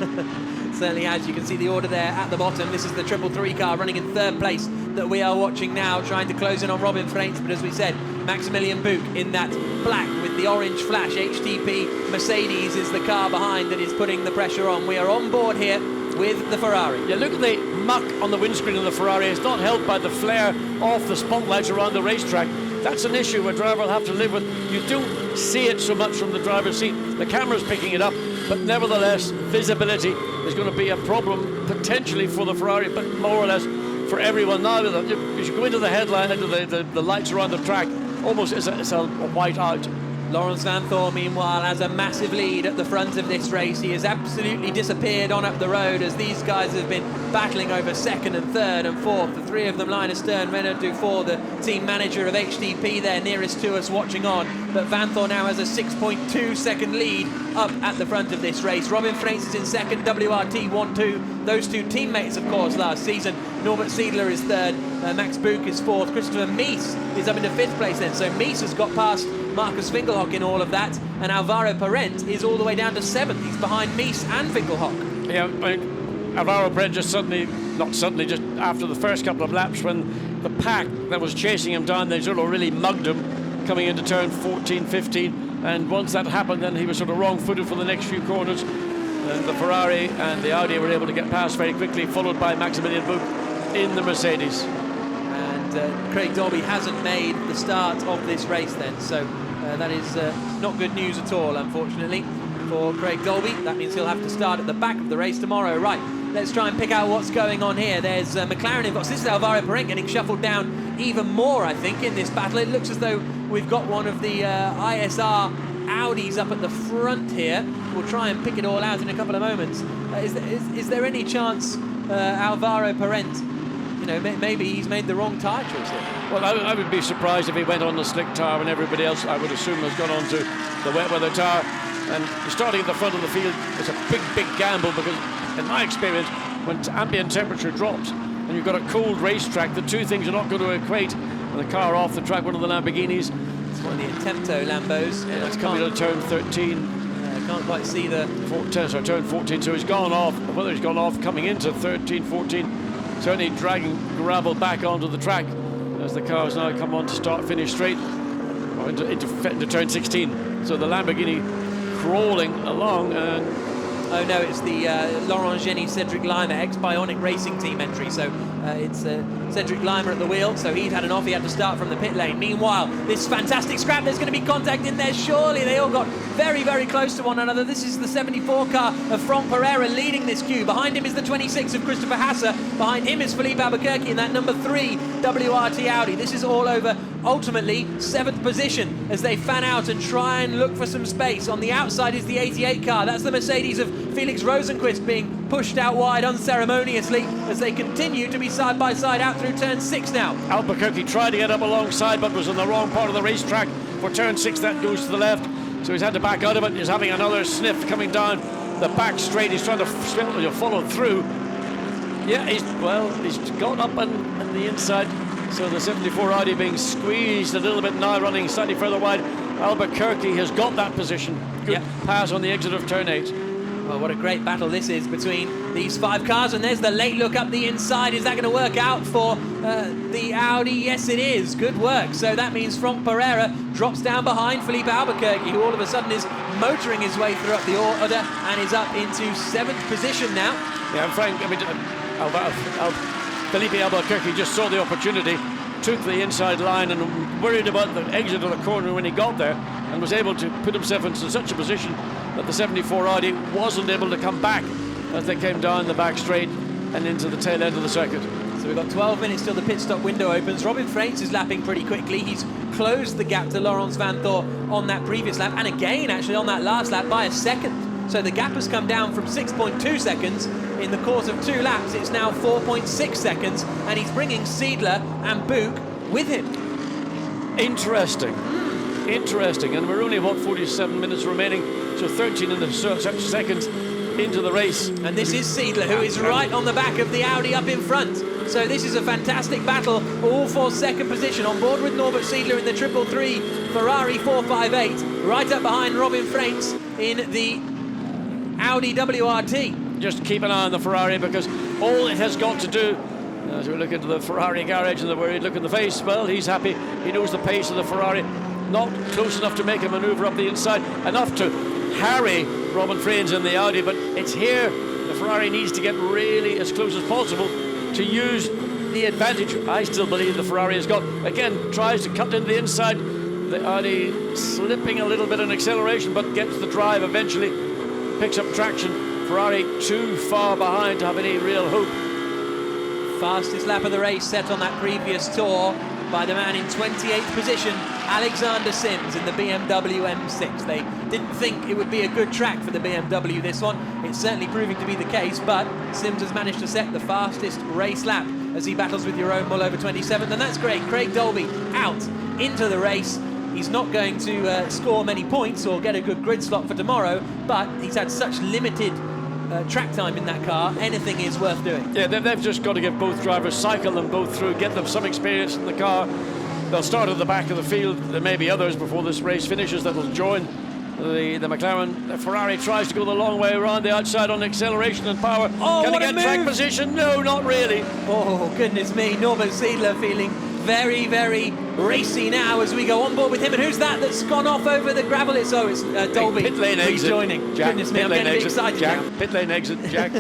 Certainly has. You can see the order there at the bottom. This is the 333 car running in third place that we are watching now, trying to close in on Robin Freins. But as we said, Maximilian Buch in that black with the orange flash HTP Mercedes is the car behind that is putting the pressure on. We are on board here with the Ferrari. Yeah, look at the muck on the windscreen of the Ferrari. It's not helped by the flare off the spotlights around the racetrack. That's an issue a driver will have to live with. You don't see it so much from the driver's seat. The camera's picking it up, but nevertheless, visibility is going to be a problem potentially for the Ferrari, but more or less for everyone now. As you go into the headline, into the lights around the track, almost it's a white out. Laurens Vanthoor, meanwhile, has a massive lead at the front of this race. He has absolutely disappeared on up the road as these guys have been battling over second and third and fourth. The three of them line astern. Renaud Dufour, the team manager of HTP, there nearest to us watching on. But Vanthoor now has a 6.2 second lead up at the front of this race. Robin Freins is in second, WRT 1-2. Those two teammates, of course, last season. Norbert Siedler is third, Max Buch is fourth. Christopher Mies is up into fifth place then. So Mies has got past Marcus Wingelock in all of that, and Alvaro Parente is all the way down to seventh. He's behind Mies and Wingelock. Yeah, Alvaro Parente just just after the first couple of laps, when the pack that was chasing him down, they sort of really mugged him coming into turn 14, 15, and once that happened, then he was sort of wrong-footed for the next few corners. The Ferrari and the Audi were able to get past very quickly, followed by Maximilian Buch in the Mercedes. And Craig Dolby hasn't made the start of this race then, so that is not good news at all, unfortunately, for Craig Dolby. That means he'll have to start at the back of the race tomorrow. Right, let's try and pick out what's going on here. There's McLaren inbox. This is Alvaro Parente getting shuffled down even more, I think, in this battle. It looks as though we've got one of the ISR Audis up at the front here. We'll try and pick it all out in a couple of moments. Is there any chance Alvaro Parente, maybe he's made the wrong tyre choice here? Well, I would be surprised if he went on the slick tyre when everybody else, I would assume, has gone on to the wet weather tyre. And starting at the front of the field is a big, big gamble because, in my experience, when ambient temperature drops and you've got a cold racetrack, the two things are not going to equate. And the car off the track, one of the Lamborghinis. It's one of the Intento Lambos. Yeah, it's coming to turn 13. Can't quite see the... turn 14, so he's gone off. Whether he's gone off coming into 13, 14, certainly dragging gravel back onto the track as the cars now come on to start, finish straight, or into turn 16. So the Lamborghini crawling along and... Oh no, it's the Laurent Geny Cedric Lima ex-Bionic Racing Team entry. So it's Cedric Lima at the wheel. So he'd had an off. He had to start from the pit lane. Meanwhile, this fantastic scrap. There's going to be contact in there. Surely they all got very, very close to one another. This is the 74 car of Franck Pereira leading this queue. Behind him is the 26 of Christopher Hasser. Behind him is Philippe Albuquerque in that number 3 WRT Audi. This is all over. Ultimately, 7th position as they fan out and try and look for some space. On the outside is the 88 car. That's the Mercedes of Felix Rosenqvist being pushed out wide unceremoniously as they continue to be side by side out through turn 6 now. Albuquerque tried to get up alongside but was on the wrong part of the racetrack for turn 6. That goes to the left, so he's had to back out of it. He's having another sniff coming down the back straight. He's trying to follow through. Yeah, he's gone up on the inside. So the 74 Audi being squeezed a little bit now, running slightly further wide. Albuquerque has got that position. Good pass on the exit of turn 8. Well, what a great battle this is between these 5 cars. And there's the late look up the inside. Is that going to work out for the Audi? Yes, it is. Good work. So that means Franck Pereira drops down behind Philippe Albuquerque, who all of a sudden is motoring his way through up the order and is up into 7th position now. Yeah, Frank, Philippe Albuquerque just saw the opportunity, took the inside line and worried about the exit of the corner when he got there, and was able to put himself into such a position that the 74 Audi wasn't able to come back as they came down the back straight and into the tail end of the circuit. So we've got 12 minutes till the pit stop window opens. Robin Freins is lapping pretty quickly. He's closed the gap to Laurens Vanthoor on that previous lap, and again actually on that last lap by a second. So the gap has come down from 6.2 seconds in the course of 2 laps. It's now 4.6 seconds, and he's bringing Seidler and Buch with him. Interesting. Interesting. And we're only, what, 47 minutes remaining, so 13 and such seconds into the race. And this is Seidler, who is right on the back of the Audi up in front. So this is a fantastic battle, all for second position. On board with Norbert Seidler in the 333 Ferrari 458, right up behind Robin Freins in the Audi WRT. Just keep an eye on the Ferrari, because all it has got to do, as we look into the Ferrari garage and we look in the face, well, he's happy. He knows the pace of the Ferrari. Not close enough to make a manoeuvre up the inside, enough to harry Robin Freins in the Audi, but it's here the Ferrari needs to get really as close as possible to use the advantage I still believe the Ferrari has got. Again, tries to cut into the inside. The Audi slipping a little bit in acceleration, but gets the drive eventually, picks up traction. Ferrari too far behind to have any real hope. Fastest lap of the race set on that previous tour by the man in 28th position, Alexander Sims in the BMW M6. They didn't think it would be a good track for the BMW, this one. It's certainly proving to be the case, but Sims has managed to set the fastest race lap as he battles with Jeroen Mull over 27th, and that's great. Craig Dolby out into the race. He's not going to score many points or get a good grid slot for tomorrow, but he's had such limited track time in that car, anything is worth doing. Yeah, they've just got to get both drivers, cycle them both through, get them some experience in the car. They'll start at the back of the field. There may be others before this race finishes that will join the McLaren. The Ferrari tries to go the long way around the outside on acceleration and power. Oh, can what he a get track move. position? No, not really. Oh, goodness me. Norbert Seidler feeling very, very racy now as we go on board with him. And who's that's gone off over the gravel? It's Dolby. Pit lane exit. Rejoining. Jack, Goodness me, pit I'm lane getting exit. excited Jack, now. pit lane exit, Jack.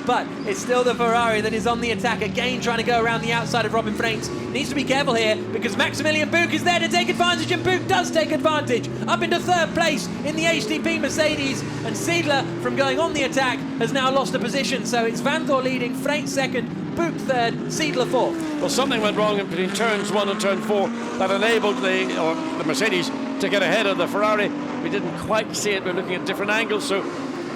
But it's still the Ferrari that is on the attack again, trying to go around the outside of Robin Freins. Needs to be careful here because Maximilian Buch is there to take advantage, and Buch does take advantage. Up into 3rd place in the HDP Mercedes, and Seidler, from going on the attack, has now lost a position. So it's Vanthoor leading, Freins 2nd, Buch 3rd, Seidler 4th. Well, something went wrong between turns 1 and turn 4 that enabled the Mercedes to get ahead of the Ferrari. We didn't quite see it. We're looking at different angles, so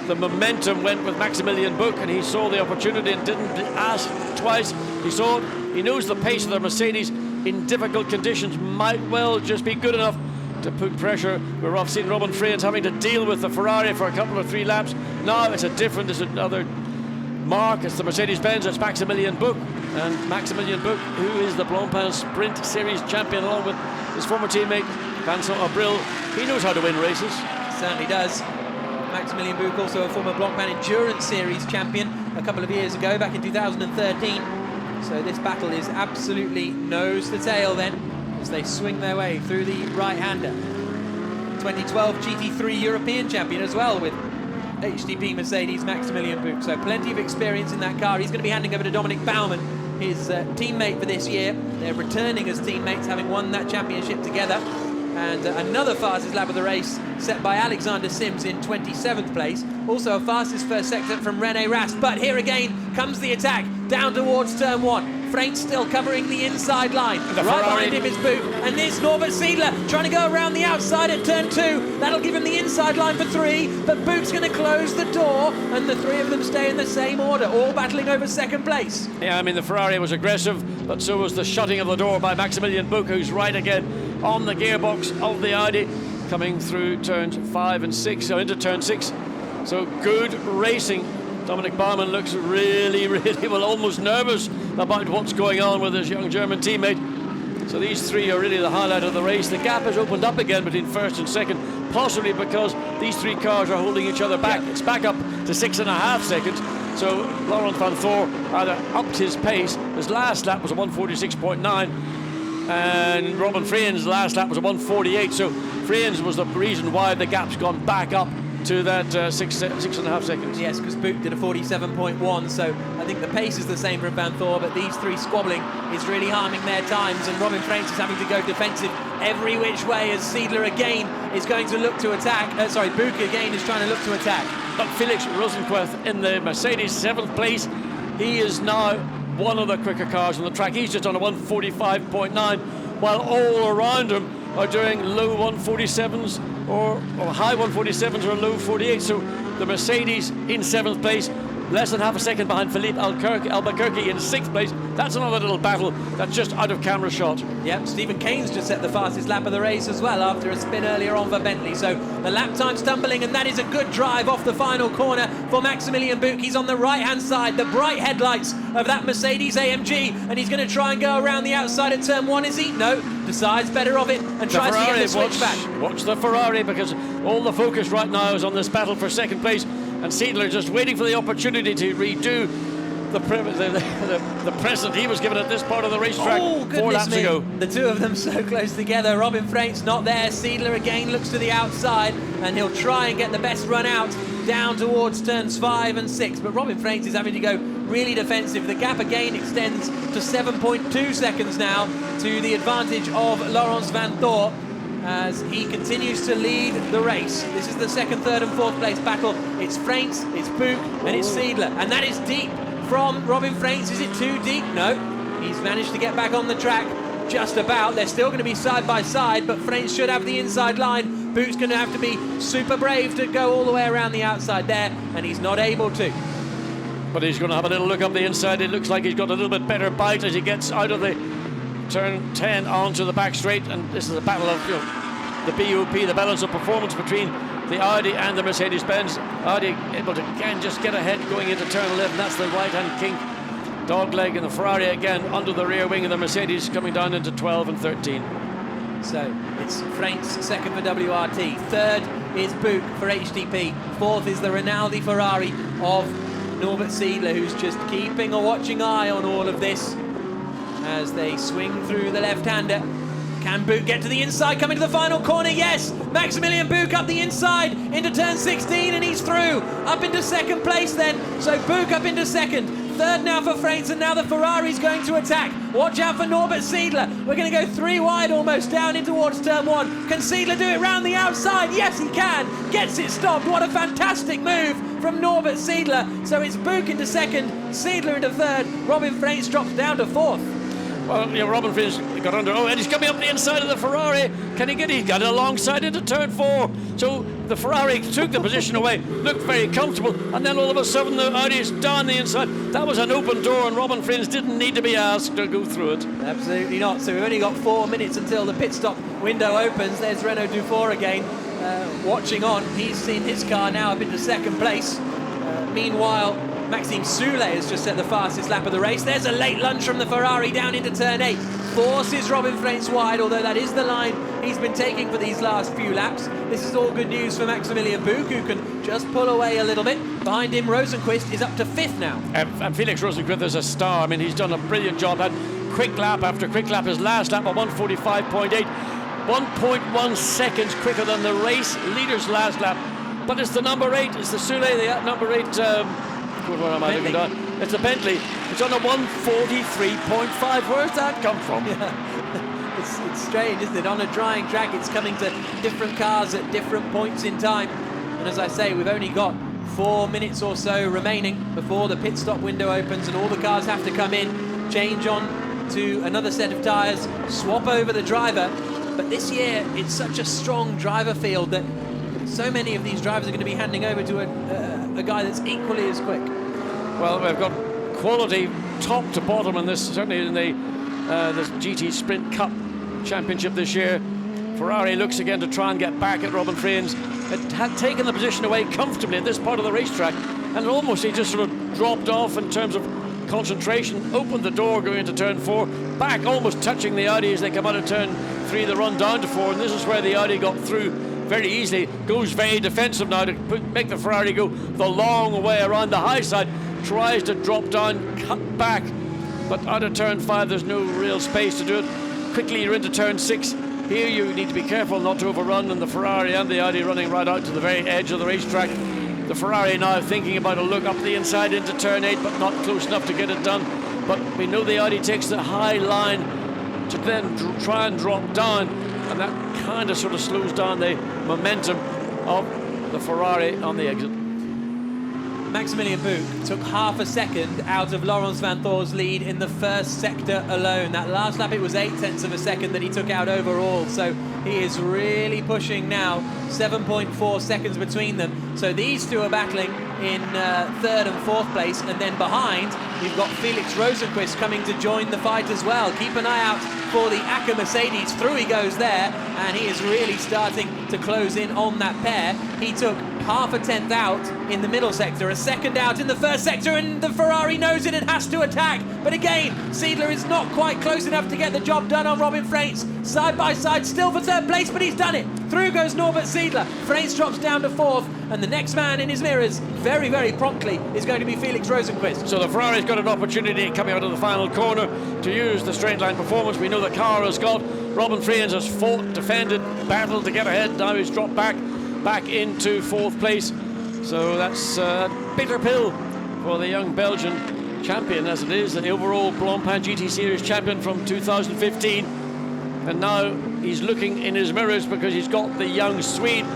the momentum went with Maximilian Buch, and he saw the opportunity and didn't ask twice. He saw it. He knows the pace of the Mercedes in difficult conditions might well just be good enough to put pressure. We're seeing Robin Freins having to deal with the Ferrari for a couple of 3 laps. Now it's another mark. It's the Mercedes-Benz. It's Maximilian Buch. And Maximilian Buch, who is the Blancpain Sprint Series champion, along with his former teammate Vincent Abril. He knows how to win races. Certainly does. Maximilian Buch, also a former Blancpain Endurance Series champion a couple of years ago, back in 2013. So this battle is absolutely nose to tail then, as they swing their way through the right-hander. 2012 GT3 European champion as well with HDP Mercedes, Maximilian Buch. So plenty of experience in that car. He's going to be handing over to Dominic Baumann, his teammate for this year. They're returning as teammates, having won that championship together. And another fastest lap of the race set by Alexander Sims in 27th place. Also a fastest first sector from René Rast. But here again comes the attack down towards turn 1. Freins still covering the inside line. Right behind him is Buch. And this Norbert Seidler trying to go around the outside at turn 2. That'll give him the inside line for 3. But Buch's going to close the door. And the 3 of them stay in the same order, all battling over 2nd place. Yeah, I mean, the Ferrari was aggressive, but so was the shutting of the door by Maximilian Buch, who's right again on the gearbox of the Audi, coming through turns 5 and 6, so into turn 6. So good racing. Dominic Baumann looks really, well, almost nervous about what's going on with his young German teammate. So these 3 are really the highlight of the race. The gap has opened up again between 1st and 2nd, possibly because these 3 cars are holding each other back. Yeah. It's back up to 6.5 seconds. So Laurens Vanthoor either upped his pace. His last lap was a 146.9. And Robin Freins' last lap was a 148, so Freins was the reason why the gap's gone back up to that 6.5 seconds. Yes, because Buch did a 47.1, so I think the pace is the same for Vanthoor, but these 3 squabbling is really harming their times, and Robin Freins is having to go defensive every which way as Seidler again is going to look to attack. Buch again is trying to look to attack. got Felix Rosenquist in the Mercedes 7th place. He is now one of the quicker cars on the track. He's just on a 145.9, while all around him are doing low 147s or high 147s or low 48s. So the Mercedes in 7th place, less than half a second behind Philippe Albuquerque in 6th place. That's another little battle that's just out of camera shot. Yep, Stephen Kane's just set the fastest lap of the race as well after a spin earlier on for Bentley. So the lap time's tumbling, and that is a good drive off the final corner for Maximilian Buch. He's on the right-hand side, the bright headlights of that Mercedes AMG, and he's going to try and go around the outside of turn 1, is he? No, decides better of it and tries to get the switch back. Watch the Ferrari, because all the focus right now is on this battle for 2nd place, and Seidler just waiting for the opportunity to redo the present he was given at this part of the racetrack 4 laps ago. The two of them so close together. Robin Freint's not there. Seidler again looks to the outside, and he'll try and get the best run out down towards turns 5 and 6. But Robin Freint is having to go really defensive. The gap again extends to 7.2 seconds now to the advantage of Laurens van Thor, as he continues to lead the race. This is the 2nd, 3rd and 4th place battle. It's Freint, it's Buch, and it's Seidler. And that is deep from Robin Freint. Is it too deep? No. He's managed to get back on the track just about. They're still going to be side by side, but Freint should have the inside line. Buch's going to have to be super brave to go all the way around the outside there, and he's not able to. But he's going to have a little look up the inside. It looks like he's got a little bit better bite as he gets out of the turn 10 onto the back straight, and this is a battle of the BOP, the balance of performance between the Audi and the Mercedes-Benz. Audi able to again just get ahead going into turn 11. That's the right-hand kink dogleg, and the Ferrari again under the rear wing of the Mercedes coming down into 12 and 13. So it's Freint's 2nd for WRT, 3rd is Buch for HTP, 4th is the Rinaldi Ferrari of Norbert Seidler, who's just keeping a watching eye on all of this as they swing through the left-hander. Can Buch get to the inside, coming to the final corner? Yes! Maximilian Buch up the inside into turn 16, and he's through. Up into 2nd place then. So Buch up into 2nd. 3rd now for Freint, and now the Ferrari's going to attack. Watch out for Norbert Seidler. We're going to go 3 wide almost down in towards turn 1. Can Seidler do it round the outside? Yes, he can. Gets it stopped. What a fantastic move from Norbert Seidler. So it's Buch into 2nd, Seidler into 3rd. Robin Freint drops down to 4th. Well, Robin Freint got under. Oh, and he's coming up the inside of the Ferrari. Can he get it? He got it alongside into turn 4. So the Ferrari took the position away, looked very comfortable, and then all of a sudden the Audi's down the inside. That was an open door, and Robin Freint didn't need to be asked to go through it. Absolutely not. So we've only got 4 minutes until the pit stop window opens. There's Renault Dufour again, watching on. He's seen his car now up into 2nd place. Meanwhile, Maxime Soulet has just set the fastest lap of the race. There's a late lunge from the Ferrari down into turn 8. Forces Robin Freint wide, although that is the line he's been taking for these last few laps. This is all good news for Maximilian Buch, who can just pull away a little bit. Behind him, Rosenquist is up to 5th now. And Felix Rosenquist is a star. I mean, he's done a brilliant job. Had quick lap after quick lap. His last lap at 145.8. 1.1 seconds quicker than the race leader's last lap. But it's the number 8, it's the Soulet, the number 8... what am I looking at? It's a Bentley. It's on a 143.5. Where's that come from? Yeah. It's strange, isn't it? On a drying track, it's coming to different cars at different points in time. And as I say, we've only got 4 minutes or so remaining before the pit stop window opens, and all the cars have to come in, change on to another set of tyres, swap over the driver. But this year, it's such a strong driver field that so many of these drivers are going to be handing over to a guy that's equally as quick. Well, we've got quality top to bottom in this, certainly in the this GT Sprint Cup Championship this year. Ferrari looks again to try and get back at Robin Freint. It had taken the position away comfortably at this part of the racetrack, and almost he just sort of dropped off in terms of concentration, opened the door going into turn 4, back almost touching the Audi as they come out of turn 3, the run down to 4, and this is where the Audi got through very easily. Goes very defensive now to make the Ferrari go the long way around the high side, tries to drop down, cut back, but out of turn 5 there's no real space to do it. Quickly you're into turn 6. Here you need to be careful not to overrun, and the Ferrari and the Audi running right out to the very edge of the racetrack. The Ferrari now thinking about a look up the inside into turn 8, but not close enough to get it done. But we know the Audi takes the high line to then try and drop down, and that kind of sort of slows down the momentum of the Ferrari on the exit. Maximilian Buch took half a second out of Laurens van Thor's lead in the first sector alone. That last lap, it was 0.8 of a second that he took out overall. So he is really pushing now, 7.4 seconds between them. So these two are battling in third and fourth place. And then behind, we've got Felix Rosenqvist coming to join the fight as well. Keep an eye out for the Acker Mercedes. Through he goes there, and he is really starting to close in on that pair. He took half a tenth out in the middle sector, a second out in the first sector, and the Ferrari knows it and has to attack. But again, Seidler is not quite close enough to get the job done on Robin Freins. Side by side, still for third place, but he's done it. Through goes Norbert Seidler. Freins drops down to fourth, and the next man in his mirrors, very, very promptly, is going to be Felix Rosenqvist. So the Ferrari's got an opportunity coming out of the final corner to use the straight line performance. We know the car has got. Robin Freins has fought, defended, battled to get ahead. Now he's dropped back into fourth place. So that's a bitter pill for the young Belgian champion, as it is, the overall Blancpain GT Series champion from 2015. And now he's looking in his mirrors because he's got the young Swede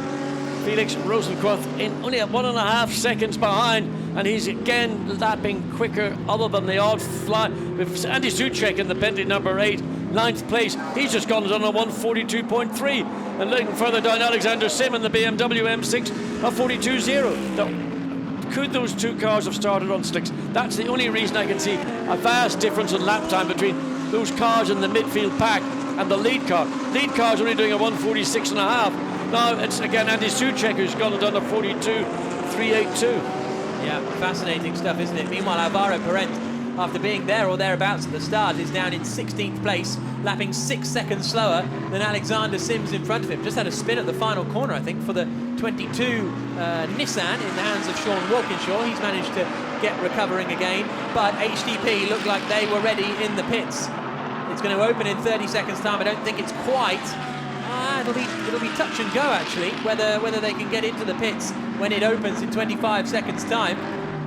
Felix Rosenqvist in only at 1.5 seconds behind, and he's again lapping quicker, other than the odd fly with Andy Soucek in the Bentley number 8, 9th place. He's just gone on a 142.3, and looking further down, Alexander Sim in the BMW M6 a 42.0. Now, could those two cars have started on slicks? That's the only reason I can see a vast difference in lap time between those cars in the midfield pack and the lead car. Lead car's only doing a 146.5. Now it's again Andy Soucek who's gone and done a 42.382. Yeah, fascinating stuff, isn't it? Meanwhile, Alvaro Parent, after being there or thereabouts at the start, is down in 16th place, lapping 6 seconds slower than Alexander Sims in front of him. Just had a spin at the final corner, I think, for the 22 Nissan in the hands of Sean Walkinshaw. He's managed to get recovering again, but HTP looked like they were ready in the pits. It's going to open in 30 seconds time. I don't think it's quite. It'll be touch and go, actually, whether they can get into the pits when it opens in 25 seconds time.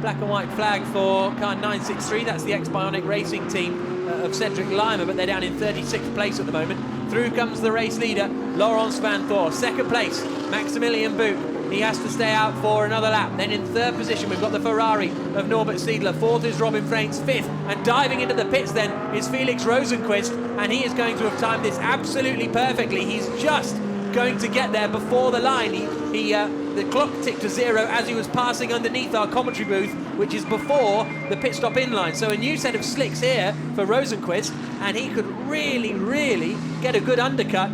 Black and white flag for car 963. That's the ex-Bionic Racing team of Cedric Lima, but they're down in 36th place at the moment. Through comes the race leader, Laurens van Thor. Second place, Maximilian Buch. He has to stay out for another lap. Then in third position, we've got the Ferrari of Norbert Seidler. Fourth is Robin Freins. Fifth, and diving into the pits then, is Felix Rosenqvist, and he is going to have timed this absolutely perfectly. He's just going to get there before the line. The clock ticked to 0 as he was passing underneath our commentary booth, which is before the pit stop inline. So a new set of slicks here for Rosenqvist, and he could really, really get a good undercut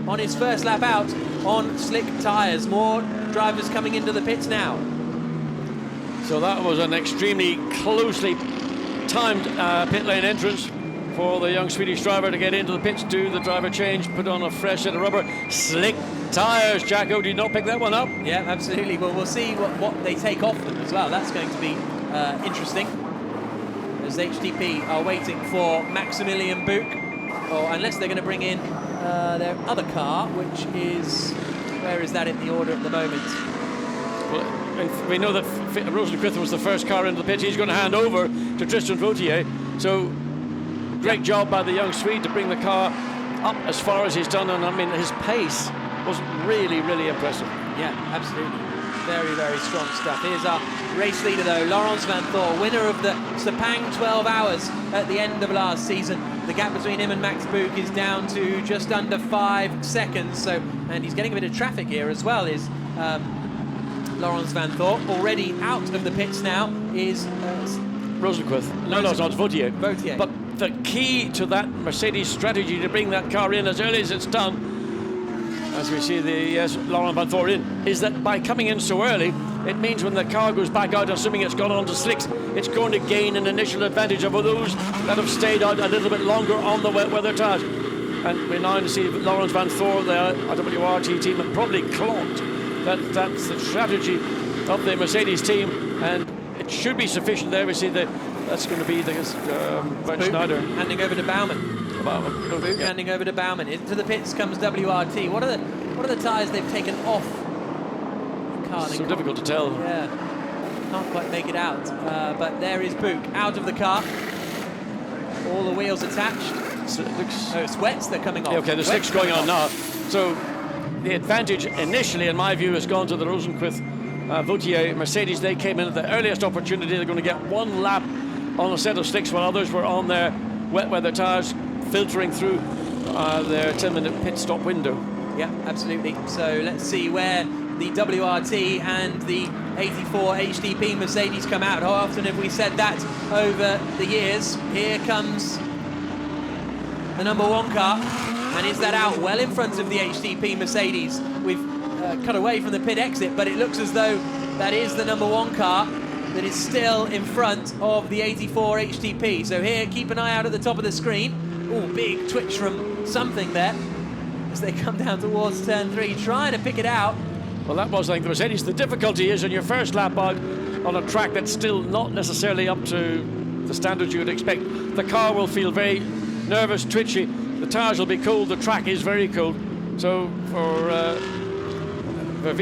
on his first lap out on slick tyres. More drivers coming into the pits now. So that was an extremely closely timed pit lane entrance for the young Swedish driver to get into the pits, do the driver change, put on a fresh set of rubber, slick tyres. Jacko, did you not pick that one up? Yeah, absolutely. Well, we'll see what they take off them as well. That's going to be interesting, as HTP are waiting for Maximilian Buch, or unless they're going to bring in their other car, which is, where is that in the order at the moment? Well, we know that Rosenqvist was the first car into the pit. He's going to hand over to Tristan Vautier. So great job by the young Swede to bring the car up as far as he's done, and I mean his pace was really, really impressive. Yeah, absolutely. Very, very strong stuff. Here's our race leader though, Laurens van Thor, winner of the Sepang 12 Hours at the end of last season. The gap between him and Max Buch is down to just under 5 seconds. So, and he's getting a bit of traffic here as well, is Laurens van Thor. Already out of the pits now is Rosenqvist. No, it's not Vautier. Vautier. But the key to that Mercedes strategy to bring that car in as early as it's done, as we see the Laurens van Thor in, is that by coming in so early, it means when the car goes back out, assuming it's gone onto slicks, it's going to gain an initial advantage over those that have stayed out a little bit longer on the wet weather tyres. And we're now to see Laurens van Thor, the WRT team, have probably clocked that that's the strategy of the Mercedes team, and it should be sufficient there. We see that that's going to be the Bernd Schneider handing over to Baumann. Buch handing over to Baumann. Into the pits comes WRT. What are the tyres they've taken off the car? So difficult to tell. Yeah, can't quite make it out. But there is Buch out of the car. All the wheels attached. So it's wets. They're coming off. Yeah, okay, the slick's going on now. So the advantage initially, in my view, has gone to the Rosenqvist Vautier Mercedes, they came in at the earliest opportunity. They're going to get one lap on a set of slicks while others were on their wet weather tyres, filtering through their 10-minute pit stop window. Yeah, absolutely. So let's see where the WRT and the 84 HDP Mercedes come out. How often have we said that over the years? Here comes the number 1 car, and is that out well in front of the HDP Mercedes? We've cut away from the pit exit, but it looks as though that is the number 1 car that is still in front of the 84 HDP. So here, keep an eye out at the top of the screen. Oh, big twitch from something there as they come down towards turn 3, trying to pick it out. Well, that was, I think, the Mercedes. The difficulty is on your first lap out on a track that's still not necessarily up to the standards you would expect. The car will feel very nervous, twitchy. The tyres will be cold. The track is very cold. So for for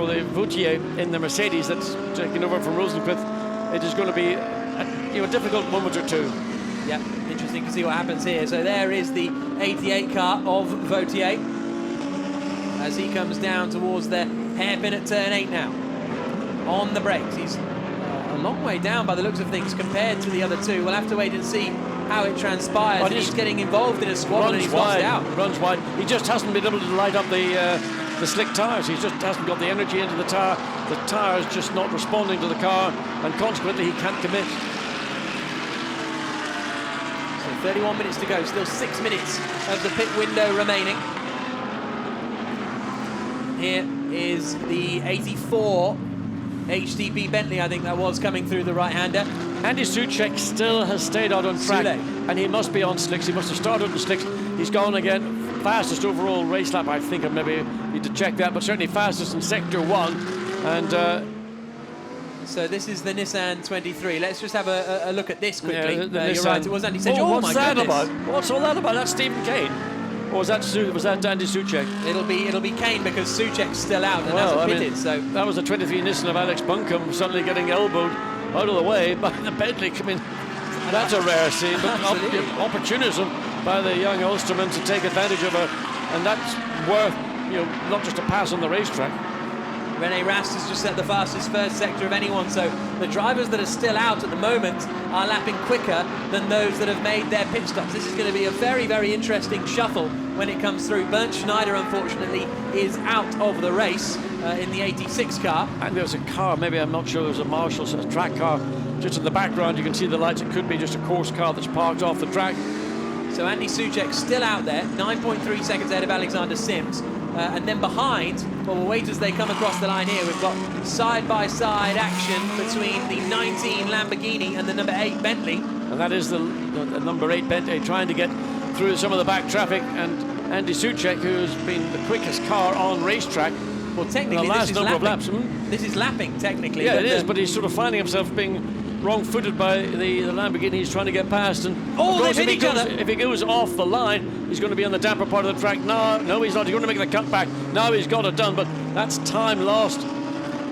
the Vautier in the Mercedes that's taking over from Rosenquist, it is going to be a difficult moment or two. Yeah, interesting to see what happens here. So there is the 88 car of Vautier as he comes down towards the hairpin at turn 8 now. On the brakes, he's a long way down by the looks of things compared to the other two. We'll have to wait and see how it transpires. But he's getting involved in a squabble and he's lost out. Runs wide. He just hasn't been able to light up the slick tyres. He just hasn't got the energy into the tyre. The tyre is just not responding to the car, and consequently he can't commit. So 31 minutes to go, still 6 minutes of the pit window remaining. Here is the 84 HDP Bentley, I think that was, coming through the right-hander. Andy Soucek still has stayed out on track, and he must be on slicks. He must have started on slicks. He's gone again. Fastest overall race lap, I think. I maybe need to check that, but certainly fastest in sector 1. And so this is the Nissan 23. Let's just have a look at this quickly. Yeah, you're right, it was Andy Soucek. What's that about? What's all that about? That's Stephen Kane. Or was that Andy Soucek? It'll be Kane because Soucek's still out and hasn't pitted. So that was the 23 Nissan of Alex Buncombe suddenly getting elbowed out of the way by the Bentley coming. That's a rare scene, but opportunism by the young Ulsterman to take advantage of her, and that's worth not just a pass on the racetrack. Rene Rast has just set the fastest first sector of anyone, so the drivers that are still out at the moment are lapping quicker than those that have made their pit stops. This is going to be a very, very interesting shuffle when it comes through. Bernd Schneider, unfortunately, is out of the race in the 86 car. And there's a car, maybe, I'm not sure, there's a Marshall, a track car just in the background. You can see the lights. It could be just a course car that's parked off the track. So Andy Soucek still out there, 9.3 seconds ahead of Alexander Sims. And then behind, well, we'll wait as they come across the line here. We've got side-by-side action between the 19 Lamborghini and the number 8 Bentley. And that is the number 8 Bentley trying to get through some of the back traffic. And Andy Soucek, who's been the quickest car on racetrack, well, technically, the last number of laps. This is lapping, technically. Yeah, it is, but he's sort of finding himself being wrong-footed by the Lamborghini he's trying to get past. And they've hit each other. If he goes off the line, he's going to be on the damper part of the track. No, he's not. He's going to make the cutback. Now he's got it done, but that's time lost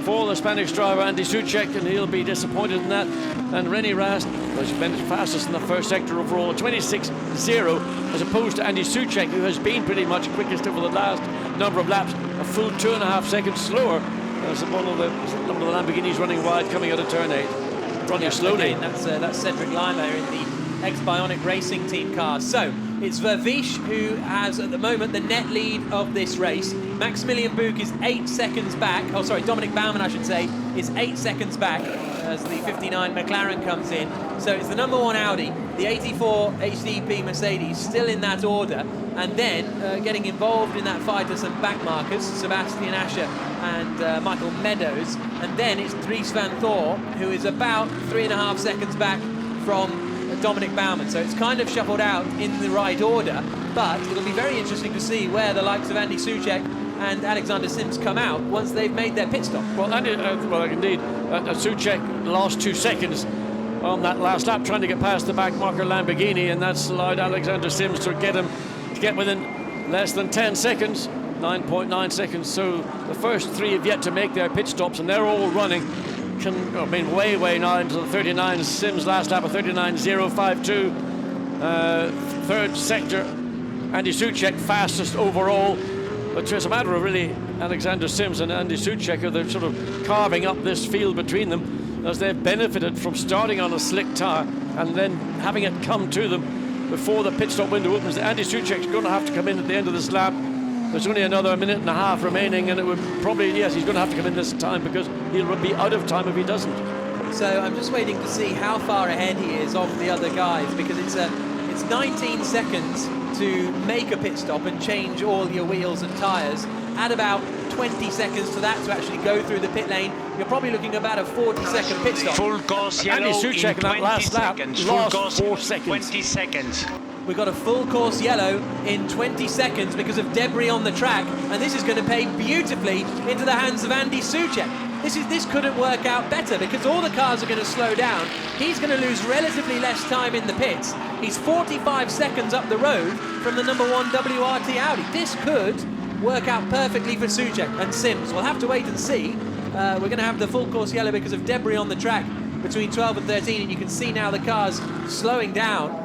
for the Spanish driver, Andy Soucek, and he'll be disappointed in that. And Rene Rast was fastest in the first sector overall, 26.0, as opposed to Andy Soucek, who has been pretty much quickest over the last number of laps, a full 2.5 seconds slower. As one of the Lamborghinis running wide coming out of turn 8. Running slowly. Again, that's Cedric Lima in the ex-Bionic Racing Team car. So it's Vervish who has at the moment the net lead of this race. Maximilian Buch is 8 seconds back. Oh, sorry, Dominic Baumann, I should say, is 8 seconds back as the 59 McLaren comes in. So it's the number 1 Audi, the 84 HDP Mercedes, still in that order. And then getting involved in that fight are some back markers, Sebastian Ascher and Michael Meadows. And then it's Dries van Thor, who is about 3.5 seconds back from Dominic Baumann. So it's kind of shuffled out in the right order, but it'll be very interesting to see where the likes of Andy Soucek and Alexander Sims come out once they've made their pit stop. Well, indeed, Soucek lost 2 seconds on that last lap trying to get past the back marker Lamborghini, and that's allowed Alexander Sims to get within less than 10 seconds, 9.9 seconds. So the first 3 have yet to make their pit stops, and they're all running. Way now into the 39. Sims last lap of 39.052. Third sector, Andy Soucek fastest overall. But it's a matter of really Alexander Sims and Andy Soucek, they're sort of carving up this field between them as they've benefited from starting on a slick tyre and then having it come to them before the pit stop window opens. Andy Soucek's going to have to come in at the end of this lap. There's only another minute and a half remaining, and it would probably, yes, he's going to have to come in this time because he'll be out of time if he doesn't. So I'm just waiting to see how far ahead he is of the other guys, because it's 19 seconds to make a pit stop and change all your wheels and tyres. Add about 20 seconds to that to actually go through the pit lane. You're probably looking about a 40-second pit stop. Full course yellow Andy Soucek in that last lap lost 4 seconds. 20 seconds. We've got a full course yellow in 20 seconds because of debris on the track, and this is going to pay beautifully into the hands of Andy Soucek. This couldn't work out better because all the cars are going to slow down. He's going to lose relatively less time in the pits. He's 45 seconds up the road from the number 1 WRT Audi. This could work out perfectly for Soucek and Sims. We'll have to wait and see. We're going to have the full course yellow because of debris on the track between 12 and 13, and you can see now the cars slowing down.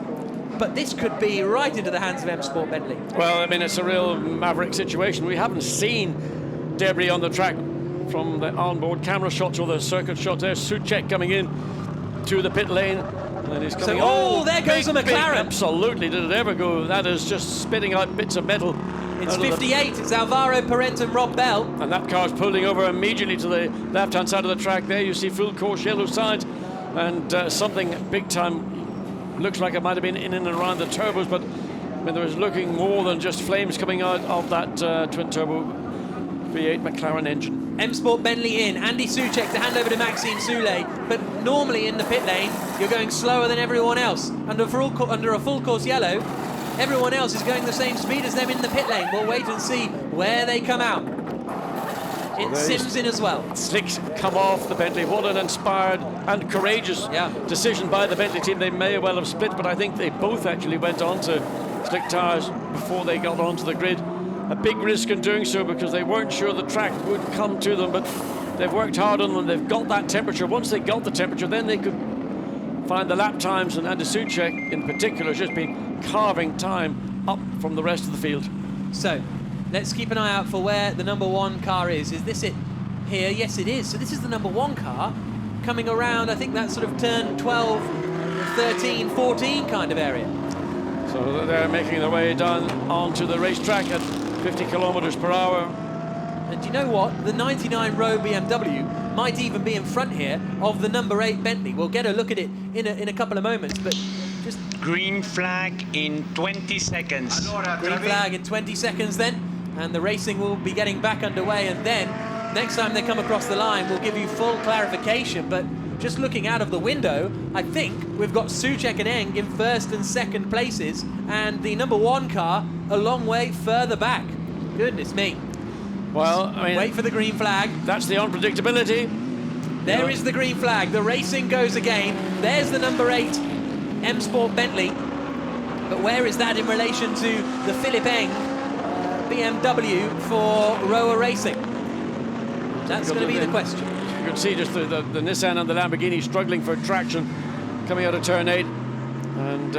But this could be right into the hands of M Sport Bentley. Well, I mean, it's a real maverick situation. We haven't seen debris on the track from the onboard camera shots or the circuit shots. There's Soucek coming in to the pit lane. And he's coming. So, there goes a McLaren. Absolutely, did it ever go? That is just spitting out bits of metal. It's 58, it's Alvaro Parent and Rob Bell. And that car's pulling over immediately to the left-hand side of the track. There you see full course yellow signs and something big time. Looks like it might have been in and around the turbos, but I mean, there was looking more than just flames coming out of that twin-turbo V8 McLaren engine. M Sport Bentley in, Andy Soucek to hand over to Maxime Soulé, but normally in the pit lane, you're going slower than everyone else. Under a full course yellow, everyone else is going the same speed as them in the pit lane. We'll wait and see where they come out. It's Sims in as well. Slicks come off the Bentley. What an inspired and courageous decision by the Bentley team. They may well have split, but I think they both actually went on to slick tyres before they got onto the grid. A big risk in doing so because they weren't sure the track would come to them, but they've worked hard on them. They've got that temperature. Once they got the temperature, then they could find the lap times, and Andy Soucek in particular has just been carving time up from the rest of the field. So let's keep an eye out for where the number 1 car is. Is this it here? Yes, it is. So this is the number 1 car coming around, I think that's sort of turn 12, 13, 14 kind of area. So they're making their way down onto the racetrack at 50 kilometers per hour. And do you know what? The 99 row BMW might even be in front here of the number 8 Bentley. We'll get a look at it in a couple of moments, but just... Green flag in 20 seconds. Green flag in 20 seconds then. And the racing will be getting back underway, and then next time they come across the line we'll give you full clarification. But just looking out of the window, I think we've got Soucek and Eng in first and second places, and the number 1 car a long way further back. Goodness me. Well, I mean, wait for the green flag. That's the unpredictability. There is the green flag. The racing goes again. There's the number 8 M Sport Bentley. But where is that in relation to the Philip Eng BMW for Rower Racing? That's going to be the question. You can see just the Nissan and the Lamborghini struggling for traction coming out of turn 8. And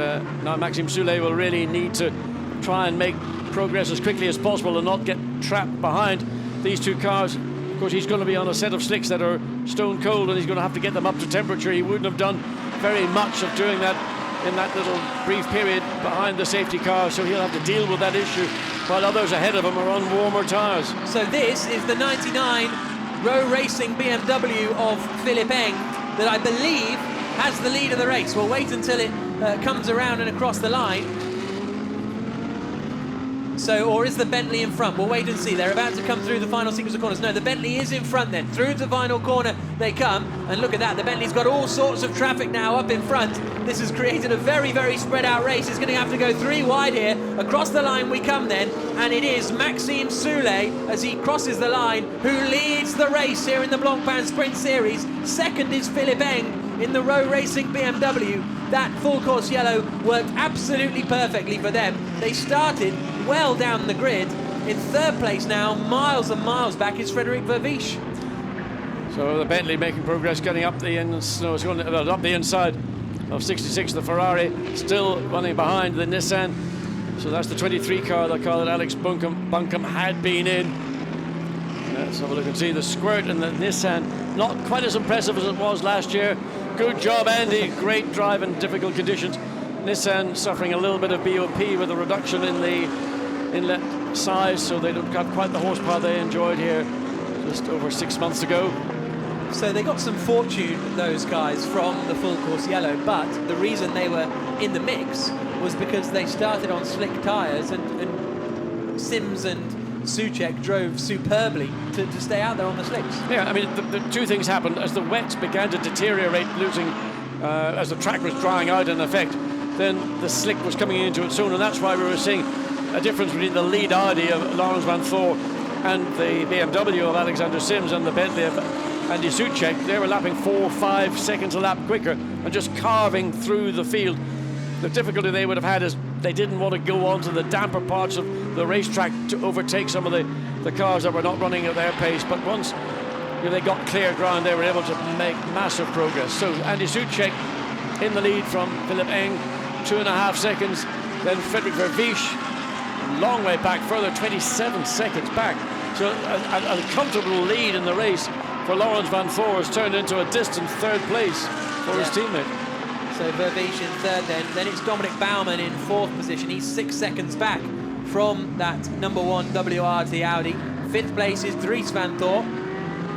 now Maxime Soulé will really need to try and make progress as quickly as possible and not get trapped behind these 2 cars. Of course, he's going to be on a set of slicks that are stone cold, and he's going to have to get them up to temperature. He wouldn't have done very much of doing that in that little brief period behind the safety car, so he'll have to deal with that issue while others ahead of him are on warmer tyres. So this is the 99 row racing BMW of Philip Eng that I believe has the lead of the race. We'll wait until it comes around and across the line. So, or is the Bentley in front? We'll wait and see. They're about to come through the final sequence of corners. No, the Bentley is in front then. Through the final corner they come. And look at that. The Bentley's got all sorts of traffic now up in front. This has created a very, very spread out race. It's going to have to go 3 wide here. Across the line we come then. And it is Maxime Soulé, as he crosses the line, who leads the race here in the Blancpain Sprint Series. Second is Philip Eng in the row racing BMW. That full course yellow worked absolutely perfectly for them. They started well down the grid. In third place now, miles and miles back, is Frederic Verviche. So the Bentley making progress, getting up the up the inside of 66. The Ferrari still running behind the Nissan. So that's the 23 car, the car that Alex Buncombe had been in. Let's have a look and see the squirt in the Nissan. Not quite as impressive as it was last year. Good job, Andy. Great drive in difficult conditions. Nissan suffering a little bit of BOP with a reduction in the inlet size, so they don't have quite the horsepower they enjoyed here just over 6 months ago. So they got some fortune, those guys, from the full course yellow, but the reason they were in the mix was because they started on slick tyres, and Sims and Souček drove superbly to stay out there on the slicks. Yeah, I mean, the two things happened. As the wets began to deteriorate, losing, as the track was drying out in effect, then the slick was coming into it soon, and that's why we were seeing a difference between the lead Audi of Laurens van Thor and the BMW of Alexander Sims and the Bentley of Andy Souček. They were lapping 4 or 5 seconds a lap quicker and just carving through the field. The difficulty they would have had is they didn't want to go on to the damper parts of the racetrack to overtake some of the cars that were not running at their pace, but once they got clear ground, they were able to make massive progress. So Andy Souček in the lead from Philipp Eng, 2.5 seconds. Then Frederik Vervisch, long way back, further 27 seconds back. So a comfortable lead in the race for Laurens van Thor has turned into a distant 3rd place for his teammate. So Vervisch in 3rd then it's Dominic Baumann in 4th position. He's 6 seconds back from that #1 WRT Audi. 5th place is Dries van Thor,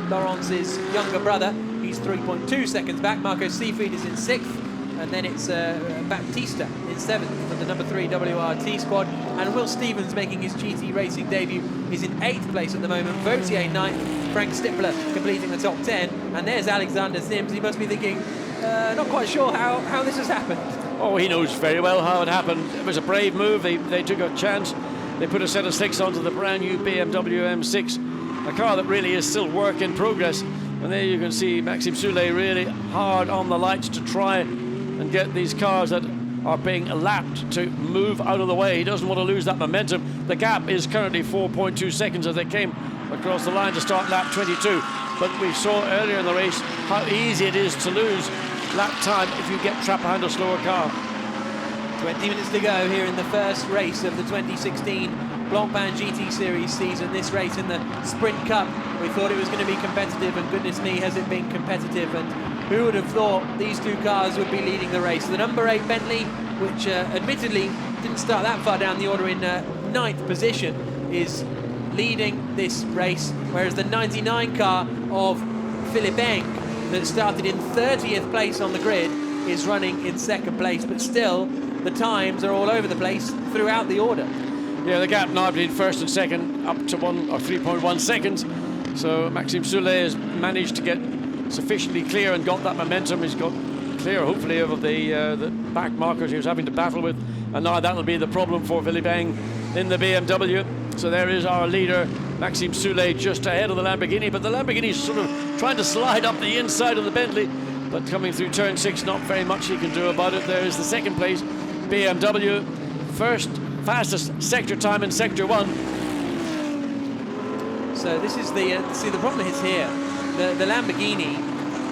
Laurens's younger brother. He's 3.2 seconds back. Marco Seefried is in 6th. And then it's Baptista in 7th from the #3 WRT squad. And Will Stevens, making his GT racing debut, is in 8th place at the moment. Vautier 9th, Frank Stippler completing the top 10. And there's Alexander Sims. He must be thinking, not quite sure how this has happened. Oh, he knows very well how it happened. It was a brave move. They took a chance. They put a set of slicks onto the brand new BMW M6, a car that really is still work in progress. And there you can see Maxime Soulet really hard on the lights to try and get these cars that are being lapped to move out of the way. He doesn't want to lose that momentum. The gap is currently 4.2 seconds as they came across the line to start lap 22. But we saw earlier in the race how easy it is to lose lap time if you get trapped behind a slower car. 20 minutes to go here in the first race of the 2016 Blancpain GT Series season. This race in the Sprint Cup, we thought it was going to be competitive, and goodness me, has it been competitive. And who would have thought these two cars would be leading the race? The #8 Bentley, which admittedly didn't start that far down the order in 9th position, is leading this race, whereas the 99 car of Philipp Eng, that started in 30th place on the grid, is running in 2nd place, but still the times are all over the place throughout the order. Yeah, the gap now between 1st and 2nd up to 1 or 3.1 seconds. So Maxime Soulet has managed to get sufficiently clear and got that momentum. He's got clear, hopefully, over the back markers he was having to battle with, and now that'll be the problem for Philipp Eng in the BMW. So there is our leader, Maxime Soulet, just ahead of the Lamborghini, but the Lamborghini's sort of trying to slide up the inside of the Bentley, but coming through turn 6, not very much he can do about it. There is the 2nd place BMW, fastest sector time in sector 1. So this is the see, the problem is here, the Lamborghini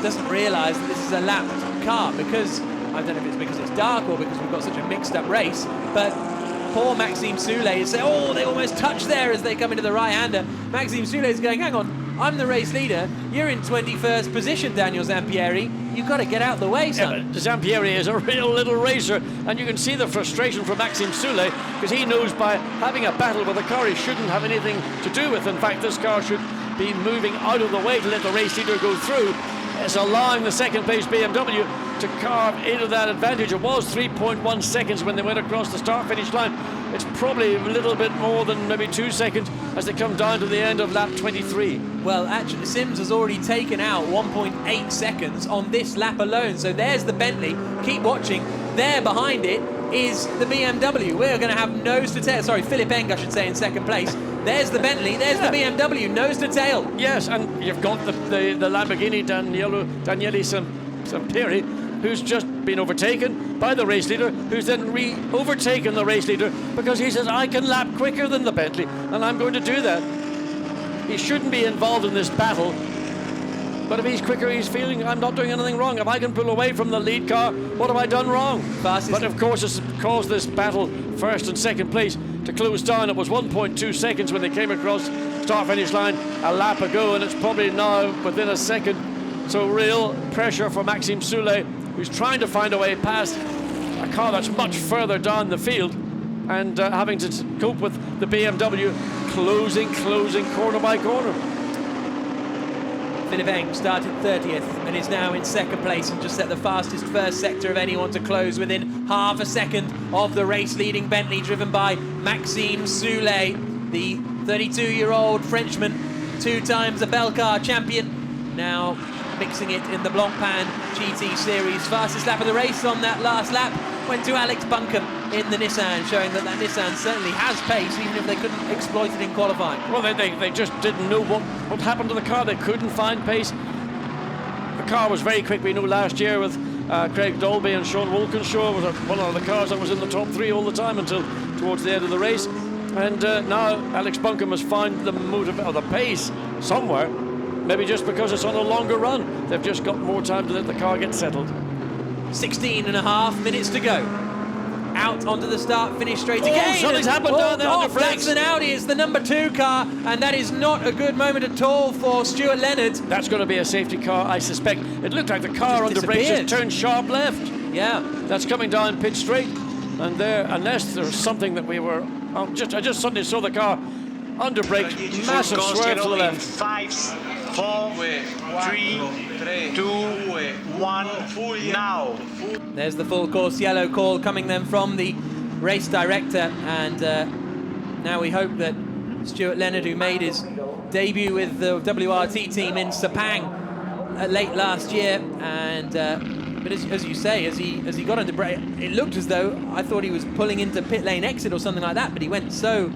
doesn't realise that this is a lapped car, because I don't know if it's because it's dark or because we've got such a mixed up race, but poor Maxime Soulet is saying, oh, they almost touch there as they come into the right-hander. Maxime Soulet is going, hang on, I'm the race leader, you're in 21st position, Daniel Zampieri, you've got to get out the way, son. Yeah, Zampieri is a real little racer, and you can see the frustration from Maxime Soulet, because he knows by having a battle with a car he shouldn't have anything to do with. In fact, this car should be moving out of the way to let the race leader go through. It's allowing the 2nd place BMW to carve into that advantage. It was 3.1 seconds when they went across the start-finish line. It's probably a little bit more than maybe 2 seconds as they come down to the end of lap 23. Well, actually, Sims has already taken out 1.8 seconds on this lap alone. So there's the Bentley. Keep watching. There behind it is the BMW. We're going to have nose to tail. Sorry, Philipp Eng, I should say, in 2nd place. There's the Bentley, there's the BMW, nose to tail. Yes, and you've got the Lamborghini Daniele Zampieri, who's just been overtaken by the race leader, who's then overtaken the race leader because he says, I can lap quicker than the Bentley, and I'm going to do that. He shouldn't be involved in this battle, but if he's quicker, he's feeling, I'm not doing anything wrong. If I can pull away from the lead car, what have I done wrong? But of course, it's caused this battle, 1st and 2nd place, to close down. It was 1.2 seconds when they came across start-finish line a lap ago, and it's probably now within a second. So real pressure for Maxime Soulet, who's trying to find a way past a car that's much further down the field, and having to cope with the BMW closing corner by corner. Philipp Eng started 30th and is now in second place and just set the fastest first sector of anyone to close within half a second of the race-leading Bentley, driven by Maxime Soulet, the 32-year-old Frenchman, 2 times a Belcar champion, now mixing it in the Blancpain GT Series. Fastest lap of the race on that last lap went to Alex Buncombe in the Nissan, showing that Nissan certainly has pace, even if they couldn't exploit it in qualifying. Well, they just didn't know what happened to the car. They couldn't find pace. The car was very quick. We know last year with Craig Dolby and Sean Wolkenshaw was one of the cars that was in the top 3 all the time until towards the end of the race. And now Alex Buncombe has found the motive or the pace somewhere. Maybe just because it's on a longer run. They've just got more time to let the car get settled. 16.5 minutes to go. Out onto the start, finish straight again. Something's happened down there on the brakes. That's an Audi, it's the number 2 car, and that is not a good moment at all for Stuart Leonard. That's going to be a safety car, I suspect. It looked like the car under brakes just turned sharp left. Yeah. That's coming down pitch straight. And there, unless there's something that we were... I just suddenly saw the car under brakes, massive swerve to the left. 5, 4, 3, 2, 1, now. There's the full course yellow call coming then from the race director, and now we hope that Stuart Leonard, who made his debut with the WRT team in Sepang late last year, and but as you say, as he got under brake, it looked as though I thought he was pulling into pit lane exit or something like that, but he went so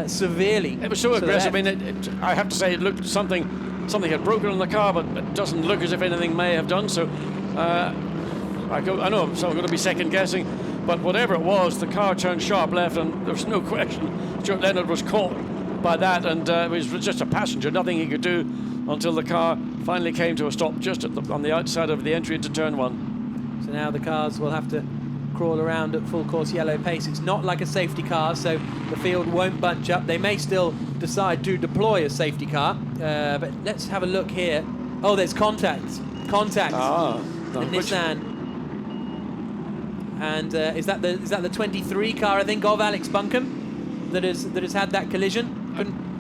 severely. It was so aggressive. I mean, I have to say, it looked something had broken on the car, but it doesn't look as if anything may have done so. I know, so I'm going to be second guessing, but whatever it was, the car turned sharp left, and there was no question Stuart Leonard was caught by that, and it was just a passenger, nothing he could do until the car finally came to a stop just on the outside of the entry into turn 1. So now the cars will have to crawl around at full course yellow pace. It's not like a safety car, so the field won't bunch up. They may still decide to deploy a safety car, but let's have a look here. Oh, there's contact. The Nissan. And is that the 23 car, I think, of Alex Buncombe that has had that collision?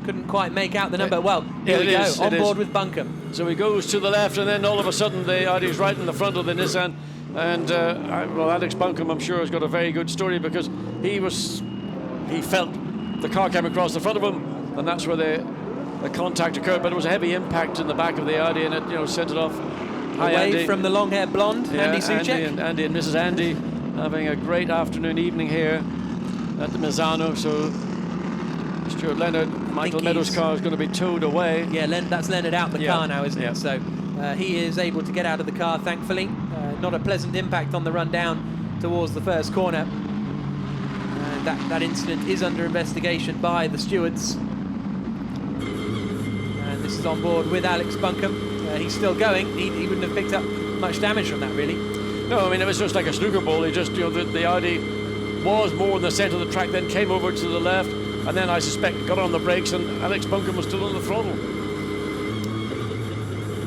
Couldn't quite make out the number. Well, here we go, on board with Buncombe. So he goes to the left, and then all of a sudden the Audi's right in the front of the Nissan. And well, Alex Buncombe, I'm sure, has got a very good story, because he felt the car came across the front of him, and that's where the contact occurred. But it was a heavy impact in the back of the Audi, and it sent it off. Away Andy. From the long-haired blonde, Andy Soucek. Andy and Mrs. Andy having a great afternoon, evening here at the Misano. So Stuart Leonard, Michael Meadows' car is going to be towed away. Yeah, that's Leonard out the car now, isn't it? So he is able to get out of the car, thankfully. Not a pleasant impact on the run down towards the first corner. That incident is under investigation by the stewards. And this is on board with Alex Buncombe. He's still going. He wouldn't have picked up much damage from that, really. No, I mean, it was just like a snooker ball. He just, the Audi was more in the centre of the track, then came over to the left, and then I suspect got on the brakes, and Alex Buncombe was still on the throttle.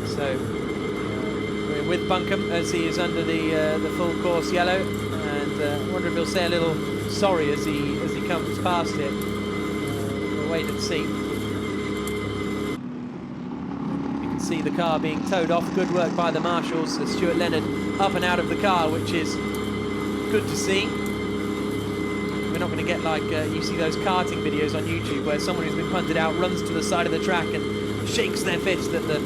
So we're with Buncombe as he is under the full course yellow, and I wonder if he'll say a little sorry as he comes past it. We'll wait and see. You can see the car being towed off. Good work by the marshals. Stuart Leonard up and out of the car, which is good to see. We're not going to get like you see those karting videos on YouTube where someone who's been punted out runs to the side of the track and shakes their fist at the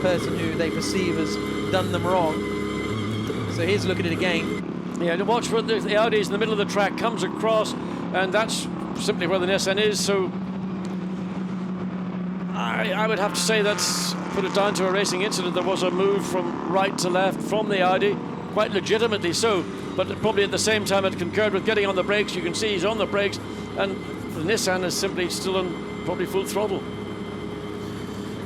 person who they perceive has done them wrong. So here's a look at it again. Yeah, to watch for the Audi's in the middle of the track, comes across, and that's simply where the Nissan is. So I would have to say that's put it down to a racing incident. There was a move from right to left from the Audi, quite legitimately so, but probably at the same time it concurred with getting on the brakes. You can see he's on the brakes, and the Nissan is simply still on probably full throttle.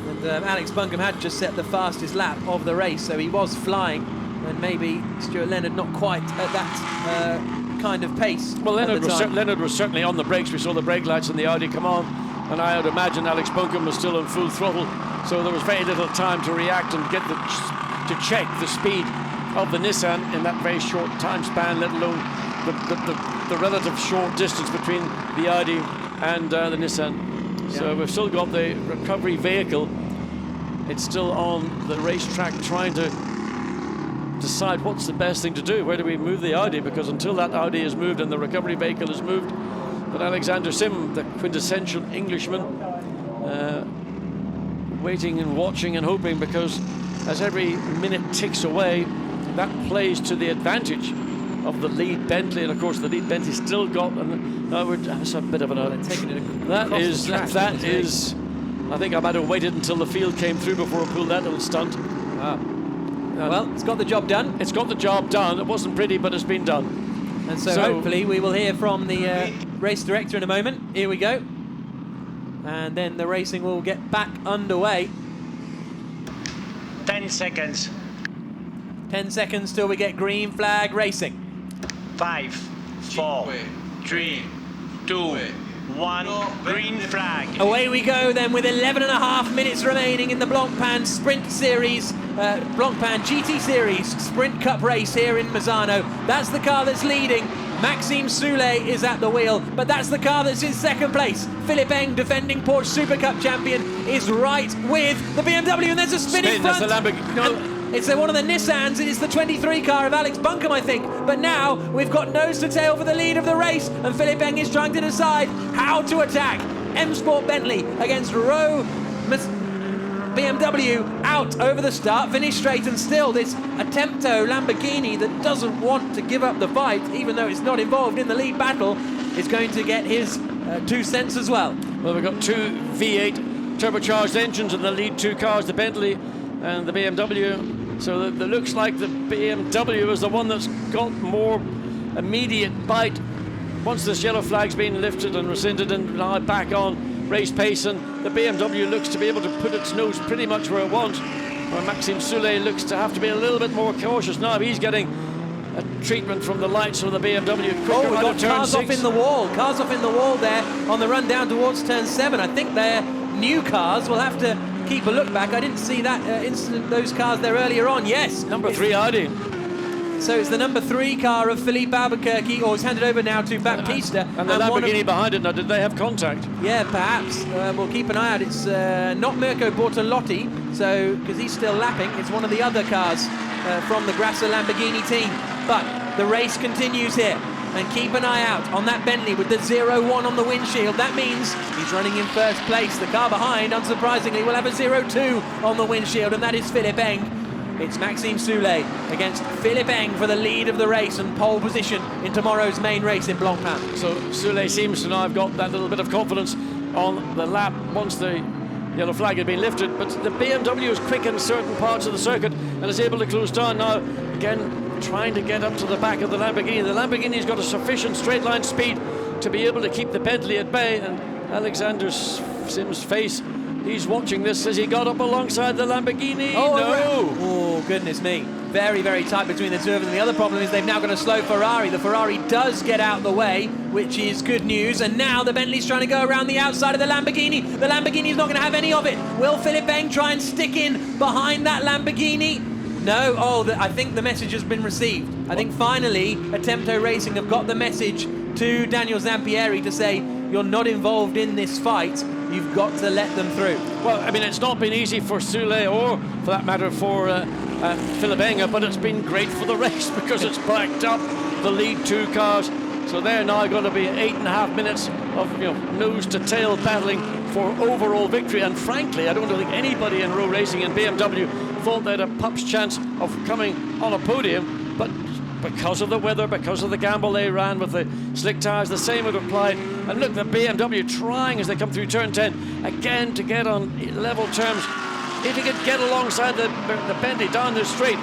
And Alex Buncombe had just set the fastest lap of the race, so he was flying, and maybe Stuart Leonard not quite at that kind of pace. Well, Leonard was certainly on the brakes. We saw the brake lights in the Audi come on, and I would imagine Alex Buncombe was still on full throttle, so there was very little time to react and get to check the speed of the Nissan in that very short time span, let alone the relative short distance between the Audi and the Nissan. Yeah. So we've still got the recovery vehicle. It's still on the racetrack trying to decide what's the best thing to do. Where do we move the Audi? Because until that Audi is moved and the recovery vehicle is moved, but Alexander Sim, the quintessential Englishman, waiting and watching and hoping, because as every minute ticks away, that plays to the advantage of the lead Bentley, and of course the lead Bentley still got, and that's a bit of an that is I think I might have waited until the field came through before I pulled that little stunt. Well, it's got the job done. It's got the job done. It wasn't pretty, but it's been done. And so hopefully we will hear from the race director in a moment. Here we go. And then the racing will get back underway. 10 seconds. 10 seconds till we get green flag racing. 5, 4, 3, 2, 1, green flag. Away we go then with 11.5 minutes remaining in the Blancpain Sprint Series, Blancpain GT Series Sprint Cup race here in Misano. That's the car that's leading. Maxime Soulet is at the wheel, but that's the car that's in second place. Philippe Eng, defending Porsche Super Cup champion, is right with the BMW, and there's a spin in front. That's the Lamborghini. It's one of the Nissans, and it's the 23 car of Alex Buncombe, I think. But now we've got nose to tail for the lead of the race, and Philippe Eng is trying to decide how to attack. M Sport Bentley against Rowe BMW out over the start, finish straight, and still this Attempto Lamborghini that doesn't want to give up the fight, even though it's not involved in the lead battle, is going to get his 2 cents as well. Well, we've got 2 V8 turbocharged engines in the lead 2 cars, the Bentley and the BMW. So it looks like the BMW is the one that's got more immediate bite once this yellow flag's been lifted and rescinded and now back on race pace, and the BMW looks to be able to put its nose pretty much where it wants, where Maxime Soulet looks to have to be a little bit more cautious now. He's getting a treatment from the lights of the BMW. Oh, we've got cars off in the wall. Cars off in the wall there on the run down towards turn 7. I think they're new cars. We'll have to keep a look back. I didn't see that incident, those cars there earlier on. Yes. Number 3 Audi. So it's the number 3 car of Philippe Albuquerque, or it's handed over now to Baptista. And the Lamborghini behind it now, did they have contact? Yeah, perhaps. We'll keep an eye out. It's not Mirko Bortolotti, so because he's still lapping. It's one of the other cars from the Grassa Lamborghini team. But the race continues here. And keep an eye out on that Bentley with the 0-1 on the windshield. That means he's running in first place. The car behind, unsurprisingly, will have a 0-2 on the windshield, and that is Philippe Eng. It's Maxime Soulet against Philippe Eng for the lead of the race and pole position in tomorrow's main race in Blancpain. So Soulet seems to now have got that little bit of confidence on the lap once the yellow flag had been lifted, but the BMW is quick in certain parts of the circuit and is able to close down now. Again, trying to get up to the back of the Lamborghini. The Lamborghini's got a sufficient straight line speed to be able to keep the Bentley at bay, and Alexander Sim's face, he's watching this as he got up alongside the Lamborghini. Oh, goodness me. Very, very tight between the two of them. The other problem is they've now got a slow Ferrari. The Ferrari does get out the way, which is good news. And now the Bentley's trying to go around the outside of the Lamborghini. The Lamborghini's not going to have any of it. Will Philippe Eng try and stick in behind that Lamborghini? No. I think the message has been received. I think finally Attempto Racing have got the message to Daniel Zampieri to say, you're not involved in this fight. You've got to let them through. Well, I mean, it's not been easy for Soulet, or for that matter for Philippe Eng, but it's been great for the race because it's backed up the lead 2 cars. So they're now going to be 8.5 minutes of nose to tail battling for overall victory. And frankly, I don't think anybody in Rowe Racing and BMW thought they had a pup's chance of coming on a podium, but because of the weather, because of the gamble they ran with the slick tyres, the same would apply. And look, the BMW trying as they come through turn 10 again to get on level terms. If he could get alongside the Bentley down the straight,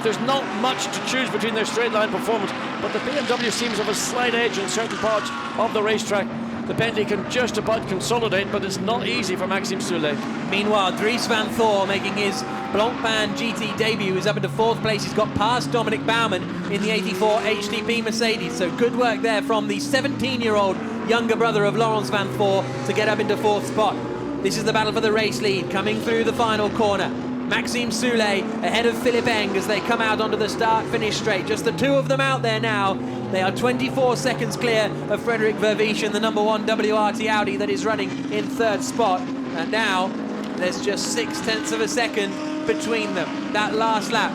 there's not much to choose between their straight line performance, but the BMW seems to have a slight edge in certain parts of the racetrack. The Bentley can just about consolidate, but it's not easy for Maxime Soulet. Meanwhile, Dries van Thor making his Blancpain GT debut is up into 4th place. He's got past Dominic Baumann in the 84 HTP Mercedes. So good work there from the 17-year-old younger brother of Laurens Vanthoor to get up into 4th spot. This is the battle for the race lead coming through the final corner. Maxime Soulé ahead of Philippe Eng as they come out onto the start-finish straight. Just the two of them out there now. They are 24 seconds clear of Frédéric Verviche in the number 1 WRT Audi that is running in 3rd spot. And now there's just 0.6 of a second between them. That last lap,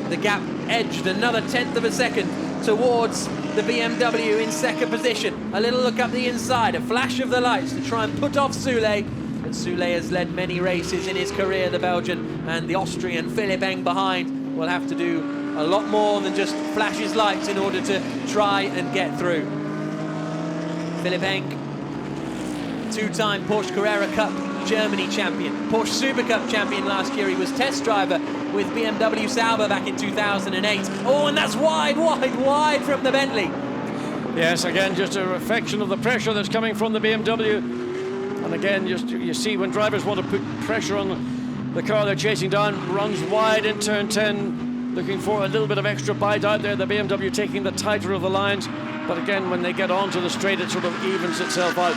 the gap edged another 1/10 of a second towards the BMW in 2nd position. A little look up the inside, a flash of the lights to try and put off Soulé. But Soulé has led many races in his career, the Belgian, and the Austrian Philippe Eng behind will have to do a lot more than just flash his lights in order to try and get through. Philippe Eng, 2-time Porsche Carrera Cup Germany champion, Porsche Super Cup champion last year. He was test driver with BMW Sauber back in 2008. Oh, and that's wide from the Bentley. Yes, again, just a reflection of the pressure that's coming from the BMW. And again, just you see when drivers want to put pressure on the car they're chasing down, runs wide in turn 10, looking for a little bit of extra bite out there. The BMW taking the tighter of the lines. But again, when they get onto the straight, it sort of evens itself out.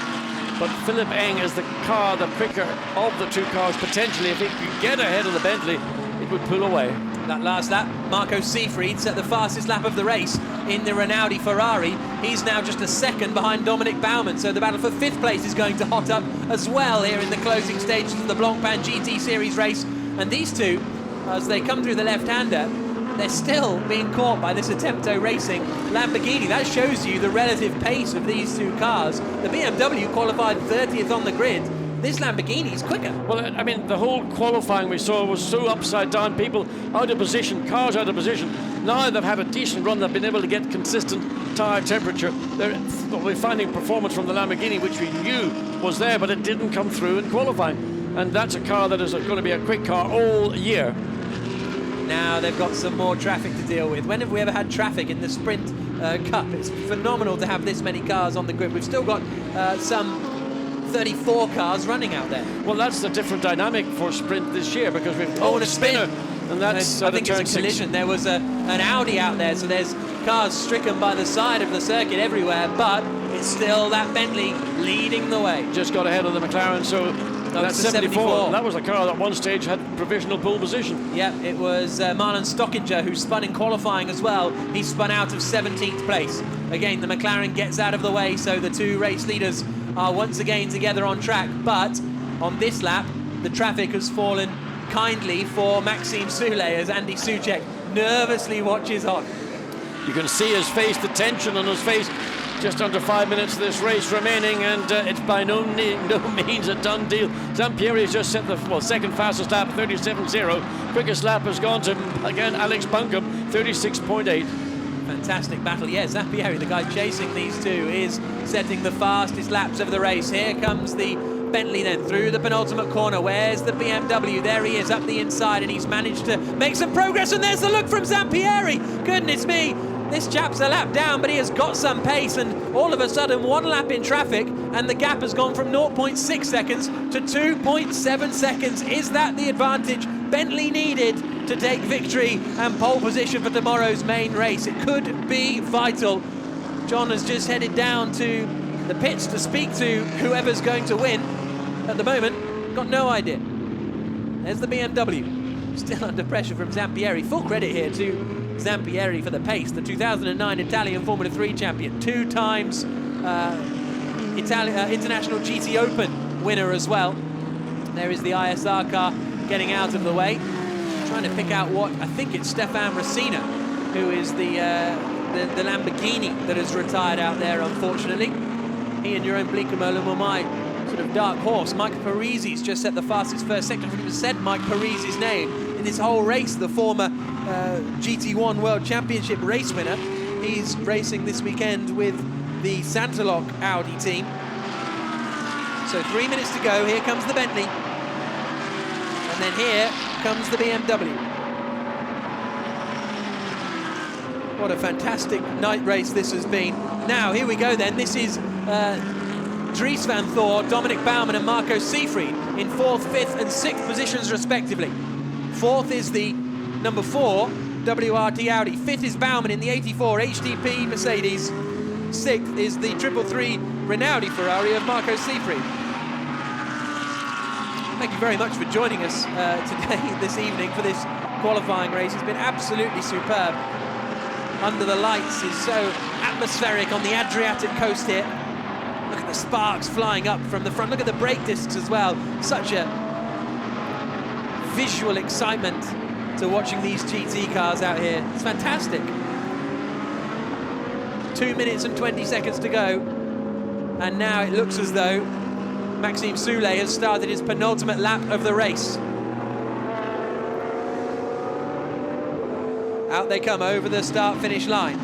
But Philippe Eng is the car, the quicker of the two cars. Potentially, if he could get ahead of the Bentley, it would pull away. That last lap, Marco Seefried set the fastest lap of the race in the Rinaldi Ferrari. He's now just a second behind Dominic Baumann, so the battle for 5th place is going to hot up as well here in the closing stages of the Blancpain GT Series race. And these two, as they come through the left-hander, they're still being caught by this Attempto Racing Lamborghini. That shows you the relative pace of these two cars. The BMW qualified 30th on the grid. This Lamborghini is quicker. Well, I mean, the whole qualifying we saw was so upside down, people out of position, cars out of position. Now they've had a decent run, they've been able to get consistent tyre temperature. We're finding performance from the Lamborghini, which we knew was there, but it didn't come through in qualifying. And that's a car that is going to be a quick car all year. Now they've got some more traffic to deal with. When have we ever had traffic in the Sprint Cup? It's phenomenal to have this many cars on the grid. We've still got some 34 cars running out there. Well, that's the different dynamic for Sprint this year, because we've and a spinner. And that's I think it's a collision. There was an Audi out there, so there's cars stricken by the side of the circuit everywhere, but it's still that Bentley leading the way. Just got ahead of the McLaren, so that's 74. That was the car that at one stage had provisional pole position. Yeah, it was Marlon Stockinger who spun in qualifying as well. He spun out of 17th place. Again, the McLaren gets out of the way, so the two race leaders are once again together on track. But on this lap, the traffic has fallen kindly for Maxime Soulé as Andy Soucek nervously watches on. You can see his face, the tension on his face. Just under 5 minutes of this race remaining, and it's by no means a done deal. Zampieri has just set the second fastest lap, 37.0. Quickest lap has gone to, again, Alex Buncombe, 36.8. Fantastic battle. Yeah, Zampieri, the guy chasing these two, is setting the fastest laps of the race. Here comes the Bentley then through the penultimate corner. Where's the BMW? There he is up the inside, and he's managed to make some progress, and there's the look from Zampieri. Goodness me. This chap's a lap down, but he has got some pace, and all of a sudden, one lap in traffic, and the gap has gone from 0.6 seconds to 2.7 seconds. Is that the advantage Bentley needed to take victory and pole position for tomorrow's main race? It could be vital. John has just headed down to the pits to speak to whoever's going to win. At the moment, got no idea. There's the BMW, still under pressure from Zampieri. Full credit here to Zampieri for the pace, the 2009 Italian Formula 3 champion, 2 times International GT Open winner as well. There is the ISR car getting out of the way, trying to pick out what, I think it's Stefan Racina, who is the Lamborghini that has retired out there, unfortunately. He and Jeroen Bleekemolen were my sort of dark horse. Mike Parisi's just set the fastest first sector. I've never said Mike Parisi's name in this whole race, the former GT1 World Championship race winner. He's racing this weekend with the Santalok Audi team. So 3 minutes to go. Here comes the Bentley. And then here comes the BMW. What a fantastic night race this has been. Now, here we go then. This is Dries Vanthoor, Dominic Baumann and Marco Seefried in 4th, 5th and 6th positions respectively. Fourth is the number 4 WRT Audi. Fifth is Baumann in the 84 HTP Mercedes. Sixth is the 333 Rinaldi Ferrari of Marco Seifried. Thank you very much for joining us today, this evening, for this qualifying race. It's been absolutely superb. Under the lights is so atmospheric on the Adriatic coast here. Look at the sparks flying up from the front. Look at the brake discs as well. Such a visual excitement to watching these GT cars out here. It's fantastic. 2 minutes and 20 seconds to go. And now it looks as though Maxime Soulet has started his penultimate lap of the race. Out they come over the start-finish line.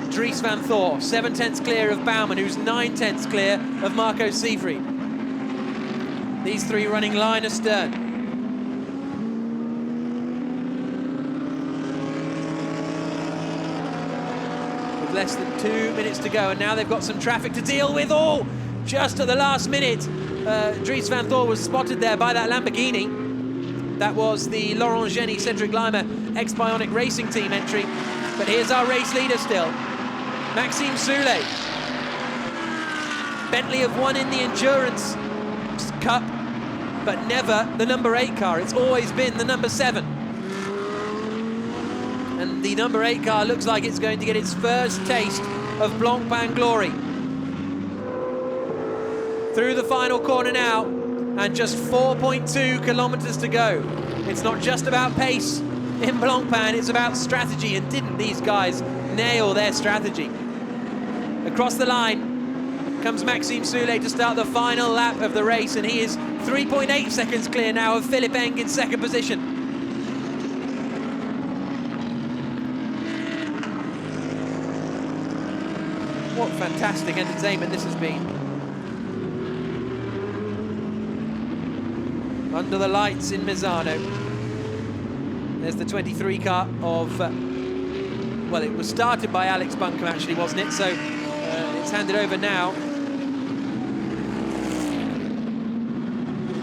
Dries van Thor, 7/10 clear of Baumann, who's 9/10 clear of Marco Seifried. These three running line astern. With less than 2 minutes to go, and now they've got some traffic to deal with. Oh, just at the last minute, Dries van Thor was spotted there by that Lamborghini. That was the Laurent Geny Cedric Lima ex-Bionic Racing Team entry. But here's our race leader still, Maxime Soulet. Bentley have won in the Endurance Cup, but never the number 8 car. It's always been the number 7. And the number 8 car looks like it's going to get its first taste of Blancpain glory. Through the final corner now, and just 4.2 kilometers to go. It's not just about pace in Blancpain, it's about strategy, and didn't these guys nail their strategy? Across the line comes Maxime Soulet to start the final lap of the race, and he is 3.8 seconds clear now of Philippe Eng in second position. What fantastic entertainment this has been. Under the lights in Misano. There's the 23 car of, well, it was started by Alex Buncombe actually, wasn't it? So it's handed over now.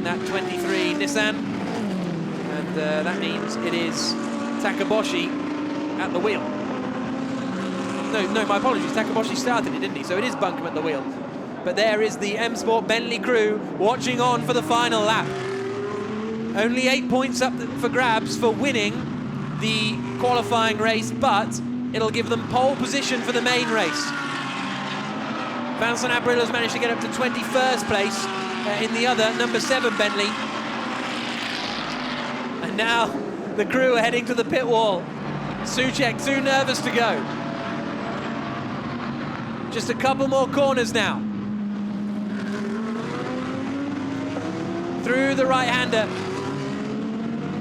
That 23 Nissan. And that means it is Takaboshi at the wheel. No, my apologies, Takaboshi started it, didn't he? So it is Buncombe at the wheel. But there is the M Sport Bentley crew watching on for the final lap. Only 8 points up for grabs for winning the qualifying race, but it'll give them pole position for the main race. Vincent Abril has managed to get up to 21st place in the other number 7 Bentley. And now the crew are heading to the pit wall. Soucek too nervous to go. Just a couple more corners now. Through the right-hander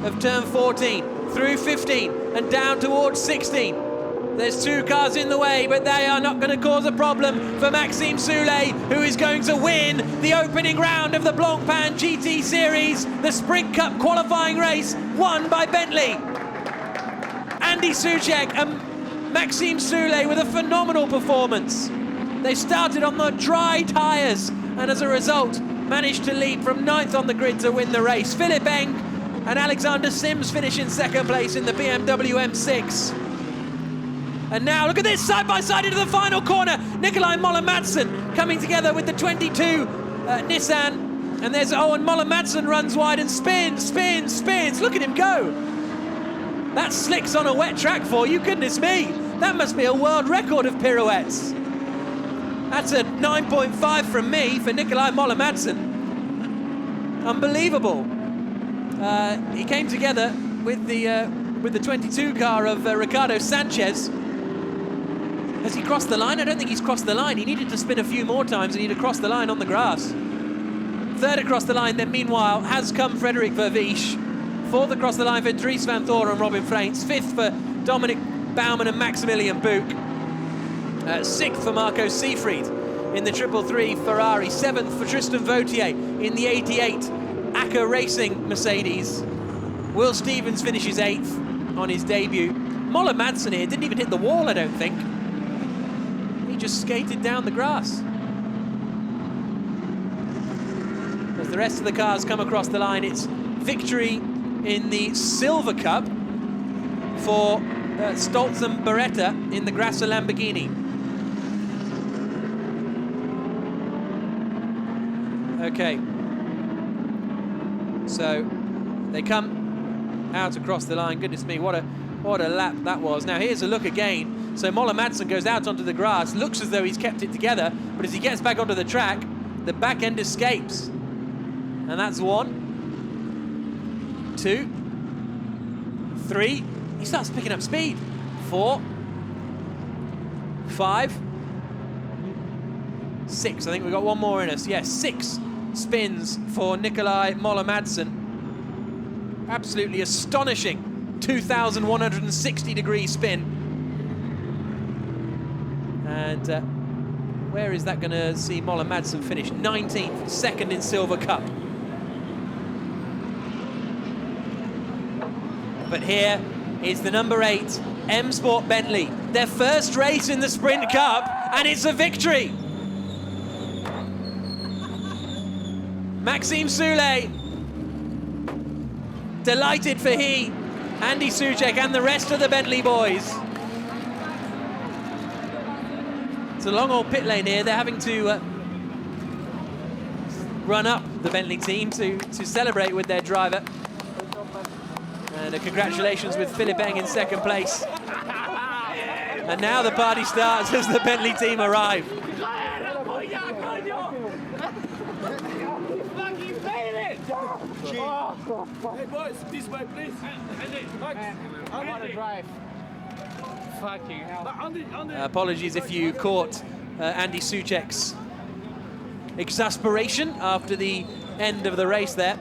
of turn 14, through 15 and down towards 16. There's 2 cars in the way, but they are not going to cause a problem for Maxime Soulet, who is going to win the opening round of the Blancpain GT Series, the Sprint Cup qualifying race, won by Bentley. Andy Soucek and Maxime Soulet with a phenomenal performance. They started on the dry tyres and as a result managed to lead from 9th on the grid to win the race. Philippe Eng and Alexander Sims finish in 2nd place in the BMW M6. And now look at this, side by side into the final corner. Nikolai Moller-Madsen coming together with the 22 Nissan. And there's Owen Moller-Madsen runs wide and spins. Look at him go. That's slicks on a wet track for you, goodness me. That must be a world record of pirouettes. That's a 9.5 from me for Nikolai Moller-Madsen. Unbelievable. He came together with the 22 car of Ricardo Sanchez. Has he crossed the line? I don't think he's crossed the line. He needed to spin a few more times and he'd have crossed the line on the grass. 3rd across the line then, meanwhile, has come Frederik Vervisch. 4th across the line for Dries van Thor and Robin Freins. 5th for Dominic Baumann and Maximilian Buch. 6th for Marco Seifried in the 333 Ferrari. 7th for Tristan Vautier in the 88 Acker Racing Mercedes. Will Stevens finishes 8th on his debut. Moller-Madsen here didn't even hit the wall, I don't think. He just skated down the grass. As the rest of the cars come across the line, it's victory in the Silver Cup for Stolz and Beretta in the Grassa Lamborghini. Okay. So they come out across the line. Goodness me, what a lap that was. Now here's a look again. So Moller Madsen goes out onto the grass, looks as though he's kept it together, but as he gets back onto the track, the back end escapes. And that's 1, 2, 3. He starts picking up speed. 4, 5, 6. I think we've got one more in us. Yes, 6 spins for Nikolai Moller Madsen. Absolutely astonishing 2,160-degree spin. And where is that going to see Moller Madsen finish? 19th, second in Silver Cup. But here is the number 8 M Sport Bentley. Their first race in the Sprint Cup, and it's a victory. Maxime Soulé, delighted for he, Andy Soucek and the rest of the Bentley boys. It's a long old pit lane here. They're having to run up the Bentley team to celebrate with their driver. And congratulations with Philippe Eng in second place. And now the party starts as the Bentley team arrive. Hey boys, this way please. I want to drive. Fucking hell. Apologies if you caught Andy Soucek's exasperation after the end of the race there.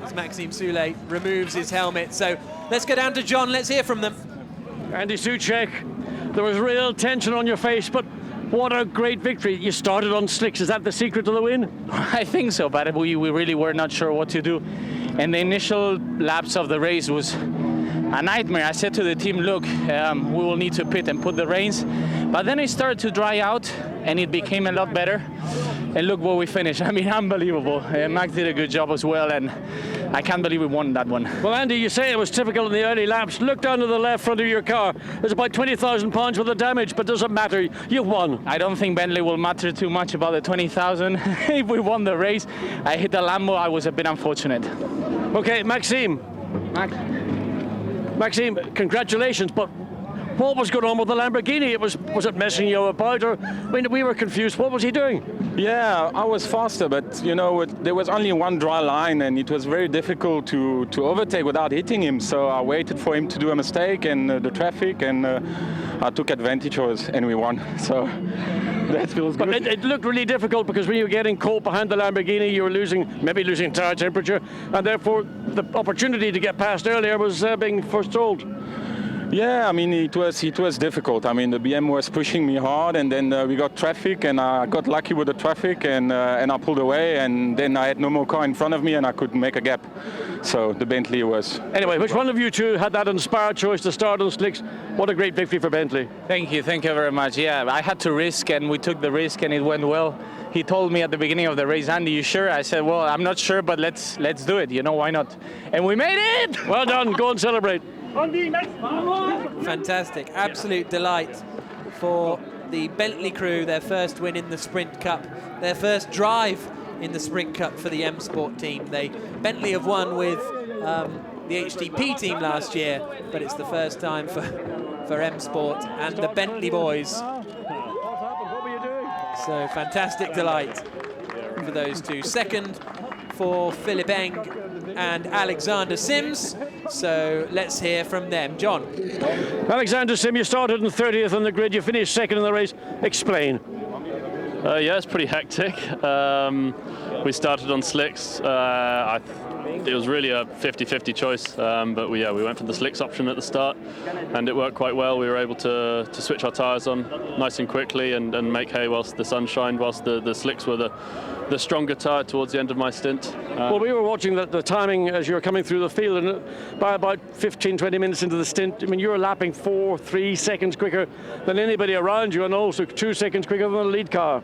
As Maxime Soulé removes his helmet. So let's go down to John, let's hear from them. Andy Soucek, there was real tension on your face, but what a great victory. You started on slicks. Is that the secret to the win? I think so, but we really were not sure what to do. And the initial laps of the race was a nightmare. I said to the team, look, we will need to pit and put the reins. But then it started to dry out and it became a lot better. And look where we finished. I mean, unbelievable. Max did a good job as well, and I can't believe we won that one. Well, Andy, you say it was typical in the early laps. Look down to the left front of your car. There's about 20,000 pounds worth of damage, but doesn't matter. You won. I don't think Bentley will matter too much about the 20,000. If we won the race, I hit the Lambo. I was a bit unfortunate. Okay, Maxime. Maxime, congratulations, but what was going on with the Lamborghini? Was it messing you about, or I mean, we were confused. What was he doing? Yeah, I was faster, but you know, there was only one dry line, and it was very difficult to overtake without hitting him. So I waited for him to do a mistake and the traffic, and I took advantage of it, and we won. So that feels good. But it looked really difficult because when you were getting caught behind the Lamborghini, you were maybe losing tire temperature, and therefore the opportunity to get past earlier was being forestalled. Yeah, I mean, it was difficult. I mean, the BM was pushing me hard, and then we got traffic, and I got lucky with the traffic, and I pulled away, and then I had no more car in front of me, and I couldn't make a gap. So the Bentley was... Anyway, which one of you two had that inspired choice to start on slicks? What a great victory for Bentley. Thank you very much. Yeah, I had to risk, and we took the risk, and it went well. He told me at the beginning of the race, Andy, you sure? I said, well, I'm not sure, but let's do it. You know, why not? And we made it! Well done. Go and celebrate. Fantastic, absolute delight for the Bentley crew, their first win in the Sprint Cup, their first drive in the Sprint Cup for the M Sport team. Bentley have won with the HTP team last year, but it's the first time for M Sport and the Bentley boys. So fantastic delight for those two. Second for Philippe Eng and Alexander Sims. So let's hear from them. John. Alexander Sims, you started in 30th on the grid, you finished second in the race. Explain. Yeah, it's pretty hectic. We started on slicks. It was really a 50-50 choice, but we went for the slicks option at the start, and it worked quite well. We were able to switch our tyres on nice and quickly and make hay whilst the sun shined, whilst the slicks were the stronger tyre towards the end of my stint. Well, we were watching the timing as you were coming through the field, and by about 15-20 minutes into the stint, I mean, you were lapping 3 seconds quicker than anybody around you, and also 2 seconds quicker than the lead car.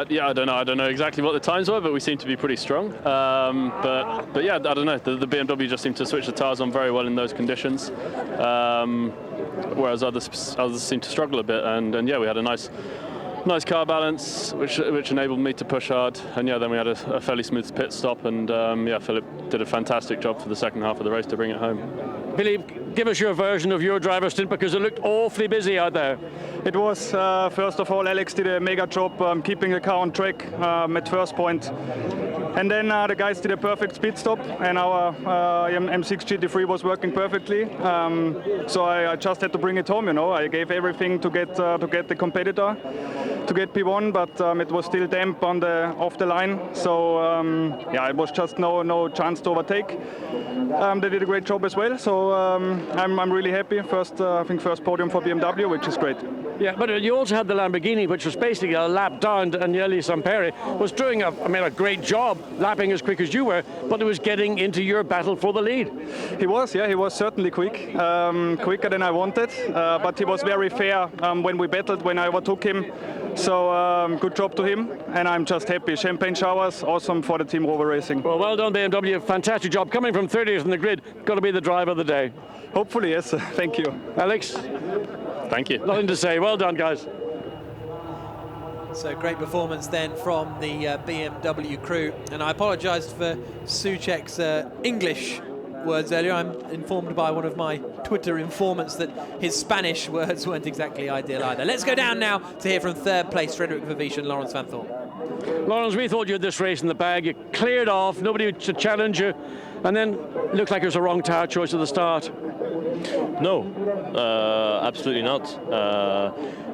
Yeah, I don't know exactly what the times were, but we seem to be pretty strong. But yeah, I don't know. The BMW just seemed to switch the tyres on very well in those conditions, whereas others seem to struggle a bit. And yeah, we had a nice car balance, which enabled me to push hard. And yeah, then we had a fairly smooth pit stop. And yeah, Philip did a fantastic job for the second half of the race to bring it home. Philippe, give us your version of your driver stint, because it looked awfully busy out there. It was, first of all, Alex did a mega job keeping the car on track at first point. And then the guys did a perfect speed stop, and our M6 GT3 was working perfectly. So I just had to bring it home, you know. I gave everything to get the competitor, to get P1, but it was still damp off the line. So yeah, it was just no chance to overtake. They did a great job as well. So I'm really happy. I think first podium for BMW, which is great. Yeah, but you also had the Lamborghini, which was basically a lap down, and Agnelli Samperi was doing a great job, lapping as quick as you were, but it was getting into your battle for the lead. He was certainly quick, quicker than I wanted, but he was very fair when we battled, when I overtook him. So good job to him, and I'm just happy. Champagne showers, awesome for the Team Rover Racing. Well done, BMW. Fantastic job. Coming from 30th in the grid, got to be the driver of the day. Hopefully, yes. Thank you. Alex? Thank you. Nothing to say. Well done, guys. So great performance then from the BMW crew. And I apologise for Soucek's English words earlier. I'm informed by one of my Twitter informants that his Spanish words weren't exactly ideal either. Let's go down now to hear from third place Frederik Vervies and Laurens van Thorn. Laurens, we thought you had this race in the bag. You cleared off, nobody to challenge you, and then it looked like it was a wrong tyre choice at the start. No, absolutely not.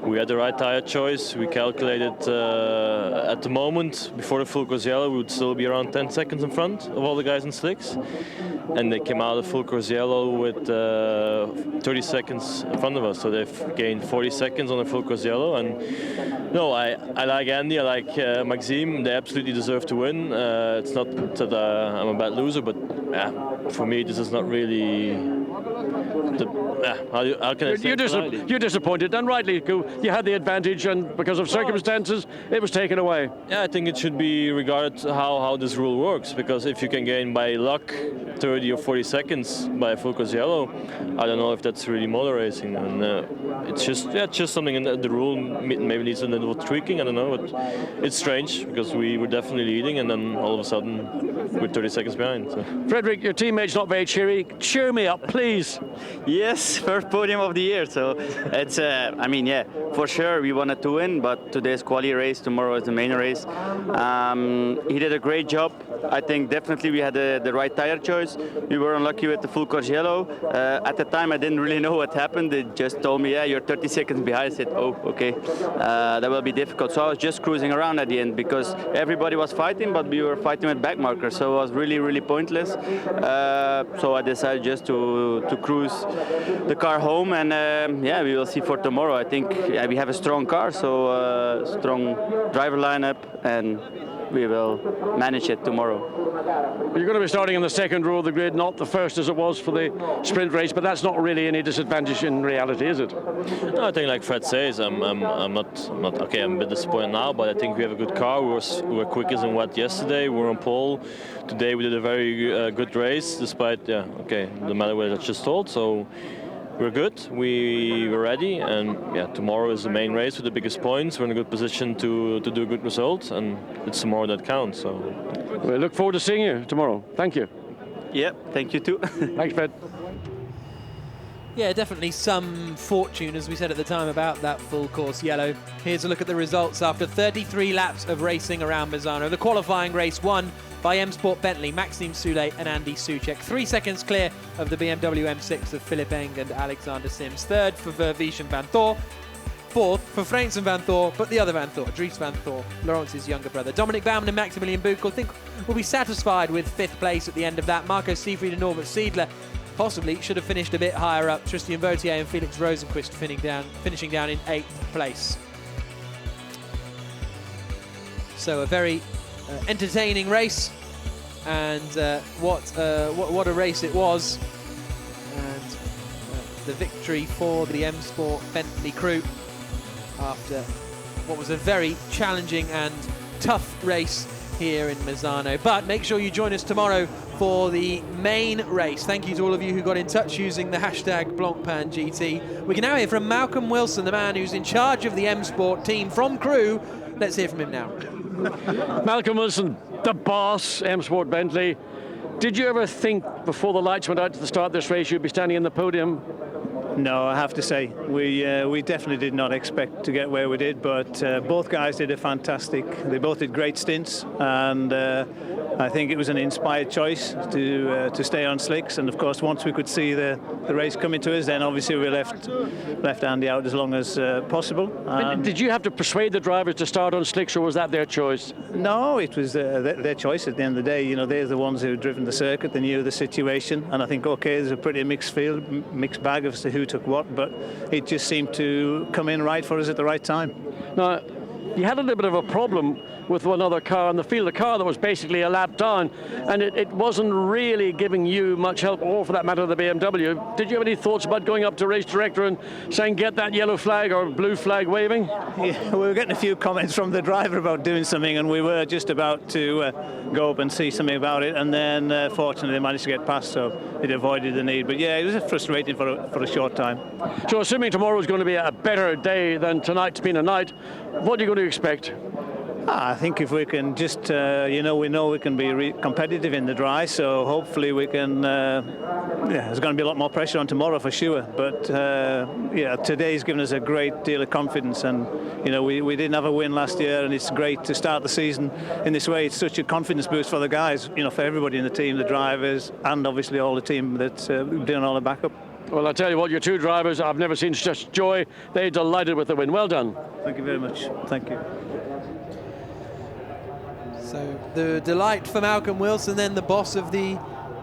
We had the right tyre choice. We calculated at the moment, before the full course yellow, we would still be around 10 seconds in front of all the guys in slicks. And they came out of full course yellow with 30 seconds in front of us. So they've gained 40 seconds on the full course yellow. And no, I like Andy, I like Maxime. They absolutely deserve to win. It's not that I'm a bad loser, but for me, this is not really... how can I say you're disappointed, and rightly. You had the advantage, and because of circumstances, it was taken away. Yeah, I think it should be regarded how this rule works, because if you can gain by luck 30 or 40 seconds by full course yellow, I don't know if that's really motor racing. And it's just something in the rule maybe needs a little tweaking. I don't know, but it's strange because we were definitely leading, and then all of a sudden we're 30 seconds behind. So. Frederik, your teammate's not very cheery. Cheer me up, please. Yes, first podium of the year. So it's, I mean, yeah, for sure we wanted to win, but today's quali race, tomorrow is the main race. He did a great job. I think definitely we had the right tire choice. We were unlucky with the full course yellow. At the time I didn't really know what happened. They just told me, yeah, you're 30 seconds behind. I said, oh, okay, that will be difficult. So I was just cruising around at the end because everybody was fighting, but we were fighting with back markers. So it was really, really pointless. So I decided just to cruise the car home, and yeah, we will see for tomorrow. I think we have a strong car, so strong driver lineup, and we will manage it tomorrow. You're going to be starting in the second row of the grid, not the first as it was for the sprint race, but that's not really any disadvantage in reality, is it? No, I think like Fred says, I'm not okay. I'm a bit disappointed now, but I think we have a good car. We were quickest in wet yesterday. We were on pole. Today we did a very good race, despite the matter what I just told. So we're good. We were ready, and yeah, tomorrow is the main race with the biggest points. We're in a good position to do a good result, and it's tomorrow that counts. So we look forward to seeing you tomorrow. Thank you. Yep, thank you too. Thanks, Fred. Yeah, definitely some fortune, as we said at the time, about that full course yellow. Here's a look at the results after 33 laps of racing around Misano. The qualifying race won by M Sport Bentley, Maxime Soulet and Andy Soucek. 3 seconds clear of the BMW M6 of Philip Eng and Alexander Sims. Third for Vervies and Van Thor. Fourth for Frans and Van Thor, but the other Van Thor, Dries Van Thor, Laurens's younger brother. Dominic Baumann and Maximilian Buchel, I think, will be satisfied with 5th place at the end of that. Marco Seefried and Norbert Siedler possibly should have finished a bit higher up. Tristan Vautier and Felix Rosenquist finishing down in 8th place. So a very entertaining race, and what a race it was. And the victory for the M Sport Bentley crew after what was a very challenging and tough race here in Misano. But make sure you join us tomorrow for the main race. Thank you to all of you who got in touch using the hashtag BlancpainGT. We can now hear from Malcolm Wilson, the man who's in charge of the M Sport team from Crewe. Let's hear from him now. Malcolm Wilson, the boss, M Sport Bentley. Did you ever think before the lights went out to the start of this race you'd be standing in the podium? No, I have to say, we definitely did not expect to get where we did, but both guys did a fantastic, they both did great stints, and I think it was an inspired choice to stay on slicks, and of course once we could see the race coming to us, then obviously we left Andy out as long as possible. Did you have to persuade the drivers to start on slicks, or was that their choice? No, it was their choice at the end of the day. You know, they're the ones who had driven the circuit, they knew the situation, and I think, okay, there's a pretty mixed bag as to who took what, but it just seemed to come in right for us at the right time. Now, you had a little bit of a problem with one other car in the field, a car that was basically a lap down, and it wasn't really giving you much help, or for that matter the BMW. Did you have any thoughts about going up to race director and saying get that yellow flag or blue flag waving? Yeah, we were getting a few comments from the driver about doing something, and we were just about to go up and see something about it, and then fortunately they managed to get past, so it avoided the need. But yeah, it was frustrating for a short time. So assuming tomorrow is going to be a better day than tonight's been a night, what are you going to expect? I think if we can just, we know we can be competitive in the dry, so hopefully we can, there's going to be a lot more pressure on tomorrow for sure, but yeah, today's given us a great deal of confidence, and we didn't have a win last year, and it's great to start the season in this way. It's such a confidence boost for the guys, for everybody in the team, the drivers, and obviously all the team that's doing all the backup. Well, I tell you what, your two drivers, I've never seen such joy. They're delighted with the win. Well done. Thank you very much. Thank you. So the delight for Malcolm Wilson, then the boss of the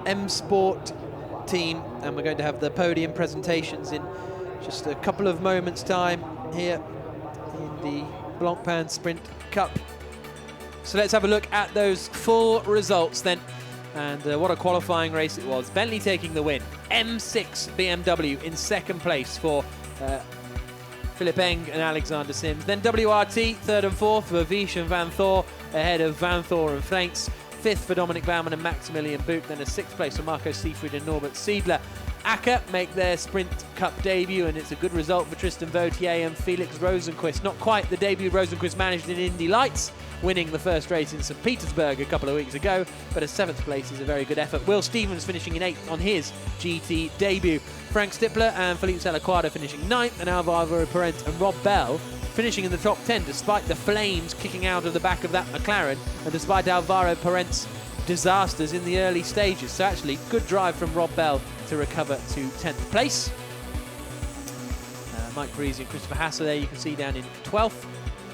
M Sport team, and we're going to have the podium presentations in just a couple of moments' time here in the Blancpain Sprint Cup. So let's have a look at those full results then, and what a qualifying race it was. Bentley taking the win, M6 BMW in second place for Philip Eng and Alexander Sims. Then WRT, third and fourth for Vish and Van Thor, ahead of Van Thor and Freinz. Fifth for Dominic Baumann and Maximilian Buch. Then a sixth place for Marco Seifried and Norbert Siedler. Acker make their Sprint Cup debut, and it's a good result for Tristan Vautier and Felix Rosenquist. Not quite the debut Rosenquist managed in Indy Lights, winning the first race in St. Petersburg a couple of weeks ago, but a seventh place is a very good effort. Will Stevens finishing in eighth on his GT debut. Frank Stippler and Felipe Salaquada finishing ninth, and Alvaro Parent and Rob Bell finishing in the top 10 despite the flames kicking out of the back of that McLaren, and despite Alvaro Parent's disasters in the early stages. So actually, good drive from Rob Bell to recover to 10th place. Mike Parisi and Christopher Hasse there you can see down in 12th.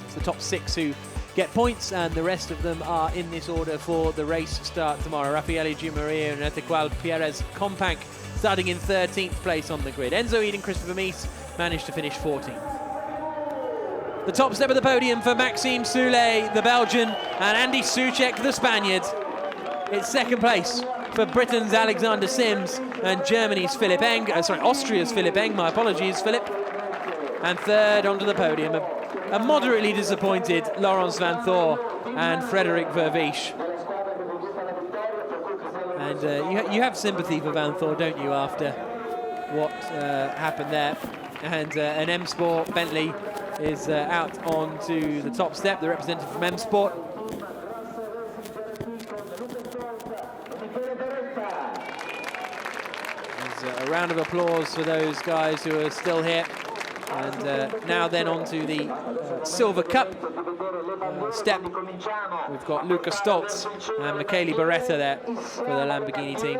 It's the top 6 who get points, and the rest of them are in this order for the race start tomorrow. Raffaele Giumaria and Ezequiel Perez Companc starting in 13th place on the grid. Enzo Eden, Christopher Mies managed to finish 14th. The top step of the podium for Maxime Soulet, the Belgian, and Andy Soucek, the Spaniard. It's second place for Britain's Alexander Sims and Germany's Philip Eng, Austria's Philip Eng, my apologies, Philip. And third onto the podium, a moderately disappointed Laurens Van Thor and Frederic Vervisch. And you have sympathy for Van Thor, don't you, after what happened there? And an M Sport Bentley is out onto the top step, the representative from M Sport. There's a round of applause for those guys who are still here. And now then onto the Silver Cup step. We've got Luca Stoltz and Michele Beretta there for the Lamborghini team.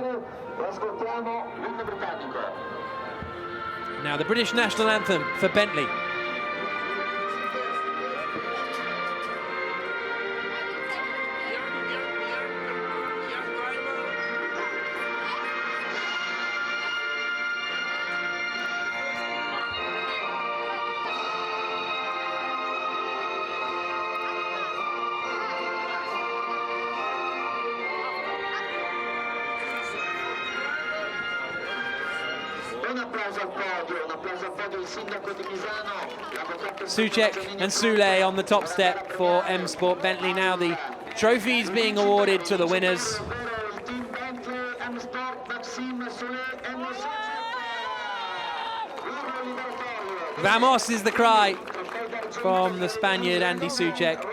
Now the British national anthem for Bentley. Souček and Soule on the top step for M Sport Bentley. Now the trophies being awarded to the winners. Vamos is the cry from the Spaniard Andy Souček.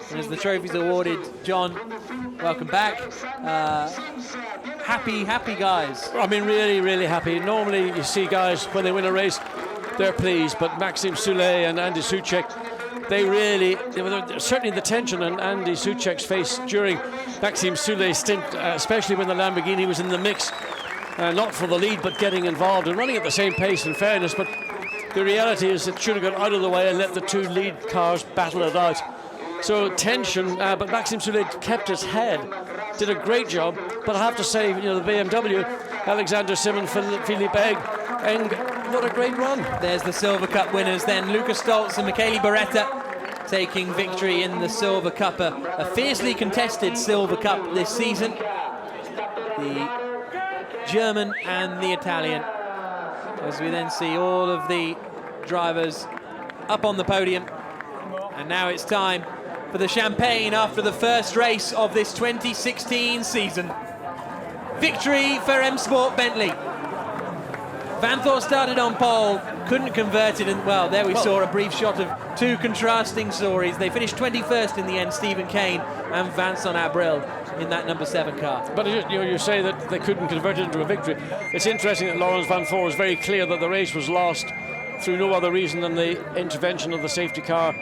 And as the trophies awarded, John, welcome back. Happy guys. I mean, really happy. Normally you see guys, when they win a race, they're pleased, but Maxime Soule and Andy Souček, they were certainly the tension on Andy Souček's face during Maxime Soule's stint, especially when the Lamborghini was in the mix, not for the lead, but getting involved and running at the same pace, in fairness, but the reality is it should have got out of the way and let the two lead cars battle it out. So tension, but Maxime Soule kept his head, did a great job, but I have to say, you know, the BMW, Alexander Simon, Philippe Egg, and what a great run. There's the Silver Cup winners then, Lucas Stoltz and Michele Beretta taking victory in the Silver Cup, a fiercely contested Silver Cup this season. The German and the Italian, as we then see all of the drivers up on the podium. And now it's time for the champagne after the first race of this 2016 season. Victory for M Sport Bentley. Vanthoor started on pole, couldn't convert it, and well, there we saw a brief shot of two contrasting stories. They finished 21st in the end, Stephen Kane and Vincent Abril in that number 7 car. But you say that they couldn't convert it into a victory. It's interesting that Laurens Vanthoor was very clear that the race was lost through no other reason than the intervention of the safety car.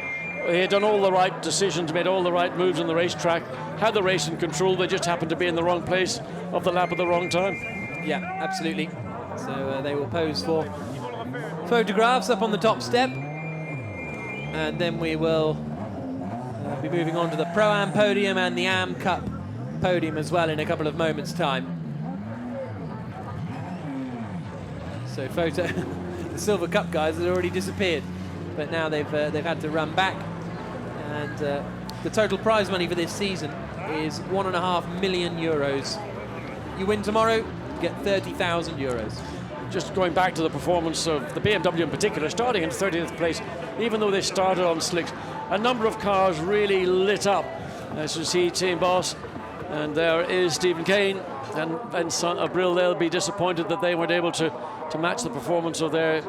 They had done all the right decisions, made all the right moves on the racetrack, had the race in control, they just happened to be in the wrong place of the lap at the wrong time. Yeah, absolutely. So they will pose for photographs up on the top step. And then we will be moving on to the Pro-Am podium and the Am Cup podium as well in a couple of moments' time. So the Silver Cup guys had already disappeared, but now they've had to run back. And the total prize money for this season is €1.5 million. You win tomorrow, you get €30,000. Just going back to the performance of the BMW in particular, starting in 30th place, even though they started on slicks, a number of cars really lit up. As you see, team boss, and there is Stephen Kane and Vincent Abril. They'll be disappointed that they weren't able to match the performance of their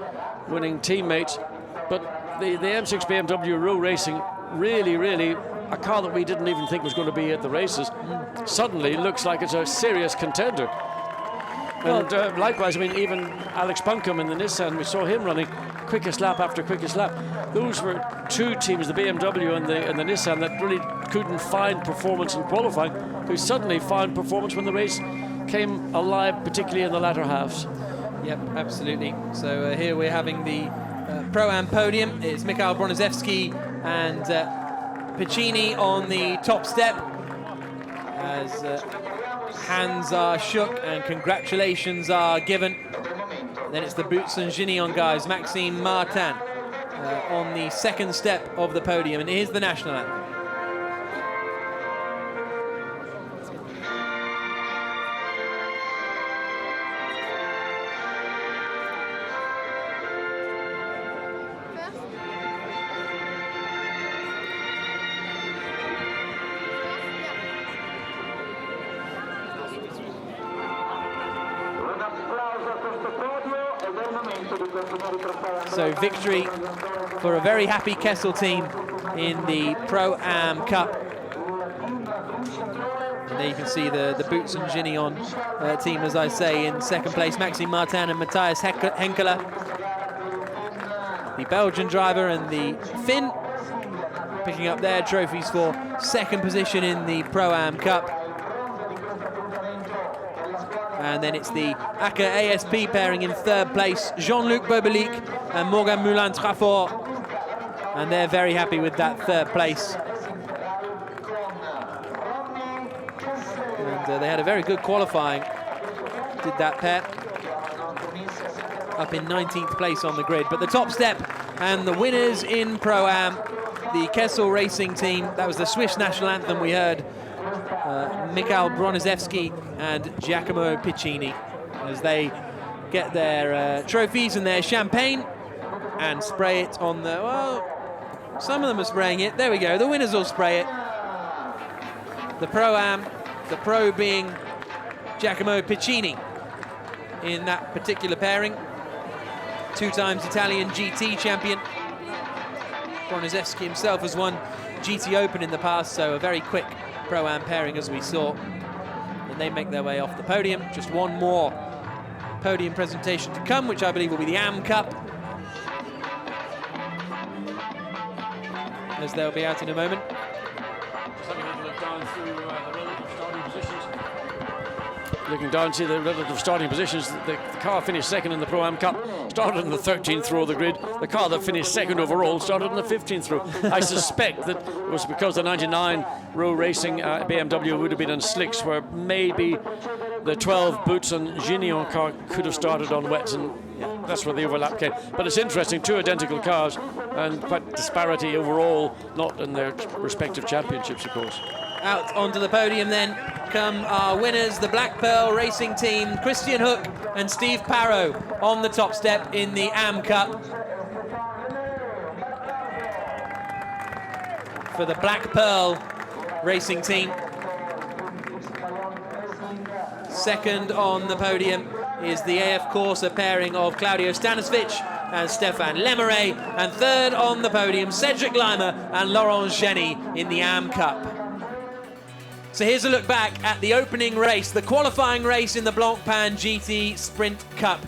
winning teammates. But the M6 BMW Row Racing, really a car that we didn't even think was going to be at the races, suddenly looks like it's a serious contender. And likewise, I mean, even Alex Buncombe in the Nissan, we saw him running quickest lap after quickest lap. Those were two teams, the BMW and the Nissan, that really couldn't find performance in qualifying, who suddenly found performance when the race came alive, particularly in the latter halves. Yep, absolutely. So here we're having the Pro-Am podium. It's Mikhail Broniszewski and Piccini on the top step, as hands are shook and congratulations are given. Then it's the Boots and Gignon guys, Maxime Martin on the second step of the podium, and here's the national anthem. So victory for a very happy Kessel team in the Pro-Am Cup. And there you can see the Boots and Gignon team, as I say, in second place. Maxime Martin and Matthias Henkeler. The Belgian driver and the Finn picking up their trophies for second position in the Pro-Am Cup. And then it's the ACA ASP pairing in third place, Jean-Luc Bobelic and Morgan Moulin-Trafort. And they're very happy with that third place. And they had a very good qualifying, did that pair. Up in 19th place on the grid. But the top step and the winners in Pro-Am, the Kessel Racing team. That was the Swiss national anthem we heard. Mikhail Broniszewski and Giacomo Piccini, as they get their trophies and their champagne and spray it on the, well, some of them are spraying it. There we go, the winners will spray it. The Pro-Am, the Pro being Giacomo Piccini in that particular pairing. 2 times Italian GT champion. Broniszewski himself has won GT Open in the past, so a very quick Pro-Am pairing as we saw. And they make their way off the podium. Just one more podium presentation to come, which I believe will be the Am Cup, as they'll be out in a moment. Looking down, see the relative starting positions. The car finished second in the Pro-Am Cup, started in the 13th row of the grid. The car that finished second overall started in the 15th row. I suspect that it was because the 99 row racing BMW would have been on slicks, where maybe the 12 Boots and Gignon car could have started on wets, and that's where the overlap came. But it's interesting, 2 identical cars and quite disparity overall, not in their respective championships, of course. Out onto the podium then come our winners, the Black Pearl Racing Team, Christian Hook and Steve Parrow on the top step in the Am Cup. For the Black Pearl Racing Team. Second on the podium is the AF Corsa pairing of Claudio Stanisvich and Stefan Lemeray. And third on the podium, Cedric Lima and Laurent Geny in the Am Cup. So here's a look back at the opening race, the qualifying race in the Blancpain GT Sprint Cup.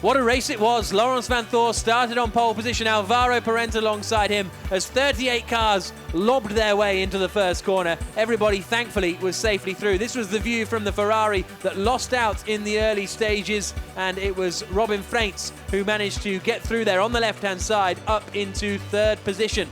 What a race it was. Laurens Vanthoor started on pole position, Alvaro Parente alongside him as 38 cars lobbed their way into the first corner. Everybody, thankfully, was safely through. This was the view from the Ferrari that lost out in the early stages, and it was Robin Freins who managed to get through there on the left-hand side up into 3rd position.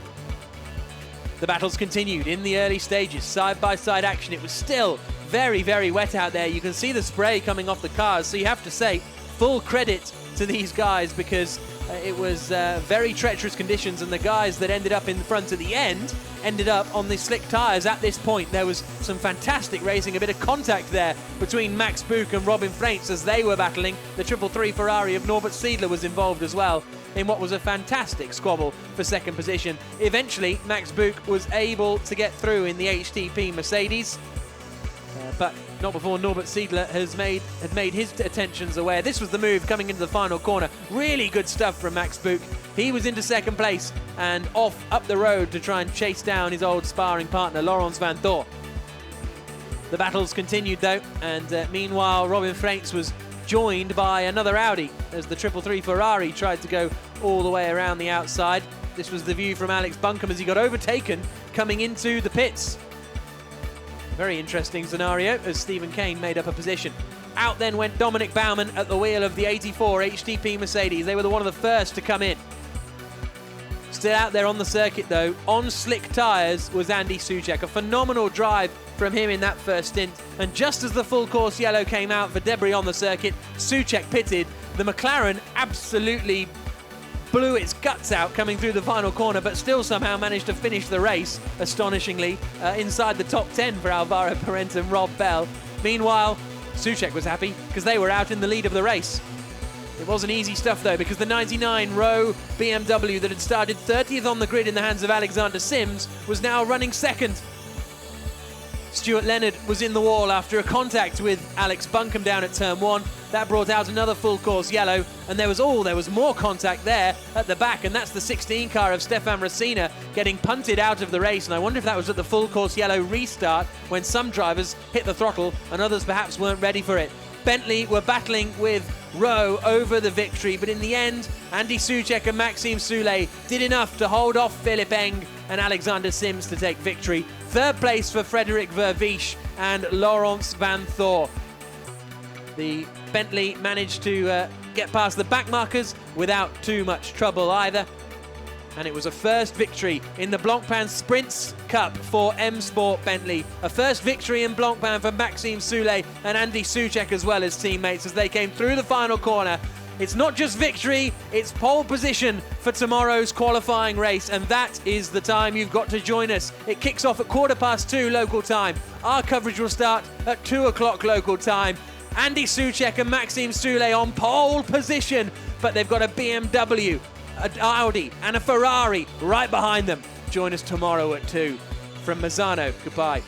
The battles continued in the early stages, side-by-side action. It was still very, very wet out there. You can see the spray coming off the cars, so you have to say full credit to these guys, because it was very treacherous conditions, and the guys that ended up in front at the end ended up on the slick tyres at this point. There was some fantastic racing, a bit of contact there between Max Buch and Robin Freins as they were battling. The 333 Ferrari of Norbert Siedler was involved as well in what was a fantastic squabble for 2nd position. Eventually, Max Buch was able to get through in the HTP Mercedes, but not before Norbert Siedler had made his attentions aware. This was the move coming into the final corner. Really good stuff from Max Buch. He was into 2nd place and off up the road to try and chase down his old sparring partner, Laurens Vanthoor. The battles continued though, and meanwhile Robin Freins was joined by another Audi as the 333 Ferrari tried to go all the way around the outside. This was the view from Alex Buncombe as he got overtaken coming into the pits. Very interesting scenario as Stephen Kane made up a position. Out then went Dominic Baumann at the wheel of the 84 HTP Mercedes. They were one of the first to come in. Still out there on the circuit though, on slick tyres was Andy Soucek. A phenomenal drive from him in that first stint. And just as the full course yellow came out for debris on the circuit, Soucek pitted. The McLaren absolutely blew its guts out coming through the final corner, but still somehow managed to finish the race, astonishingly, inside the top 10 for Alvaro Parente and Rob Bell. Meanwhile, Soucek was happy because they were out in the lead of the race. It wasn't easy stuff though, because the 99 row BMW that had started 30th on the grid in the hands of Alexander Sims was now running 2nd. Stuart Leonard was in the wall after a contact with Alex Buncombe down at turn 1. That brought out another full course yellow, and there was more contact there at the back, and that's the 16 car of Stefan Racina getting punted out of the race. And I wonder if that was at the full course yellow restart when some drivers hit the throttle and others perhaps weren't ready for it. Bentley were battling with Rowe over the victory, but in the end, Andy Soucek and Maxime Soulet did enough to hold off Philippe Eng and Alexander Sims to take victory. 3rd place for Frederic Verviche and Laurens Vanthoor. The Bentley managed to get past the back markers without too much trouble either. And it was a first victory in the Blancpain Sprints Cup for M Sport Bentley. A first victory in Blancpain for Maxime Soulet and Andy Soucek as well as teammates as they came through the final corner. It's not just victory, it's pole position for tomorrow's qualifying race, and that is the time you've got to join us. It kicks off at 2:15 local time. Our coverage will start at 2 o'clock local time. Andy Soucek and Maxime Soule on pole position, but they've got a BMW, an Audi and a Ferrari right behind them. Join us tomorrow at 2. From Misano, goodbye.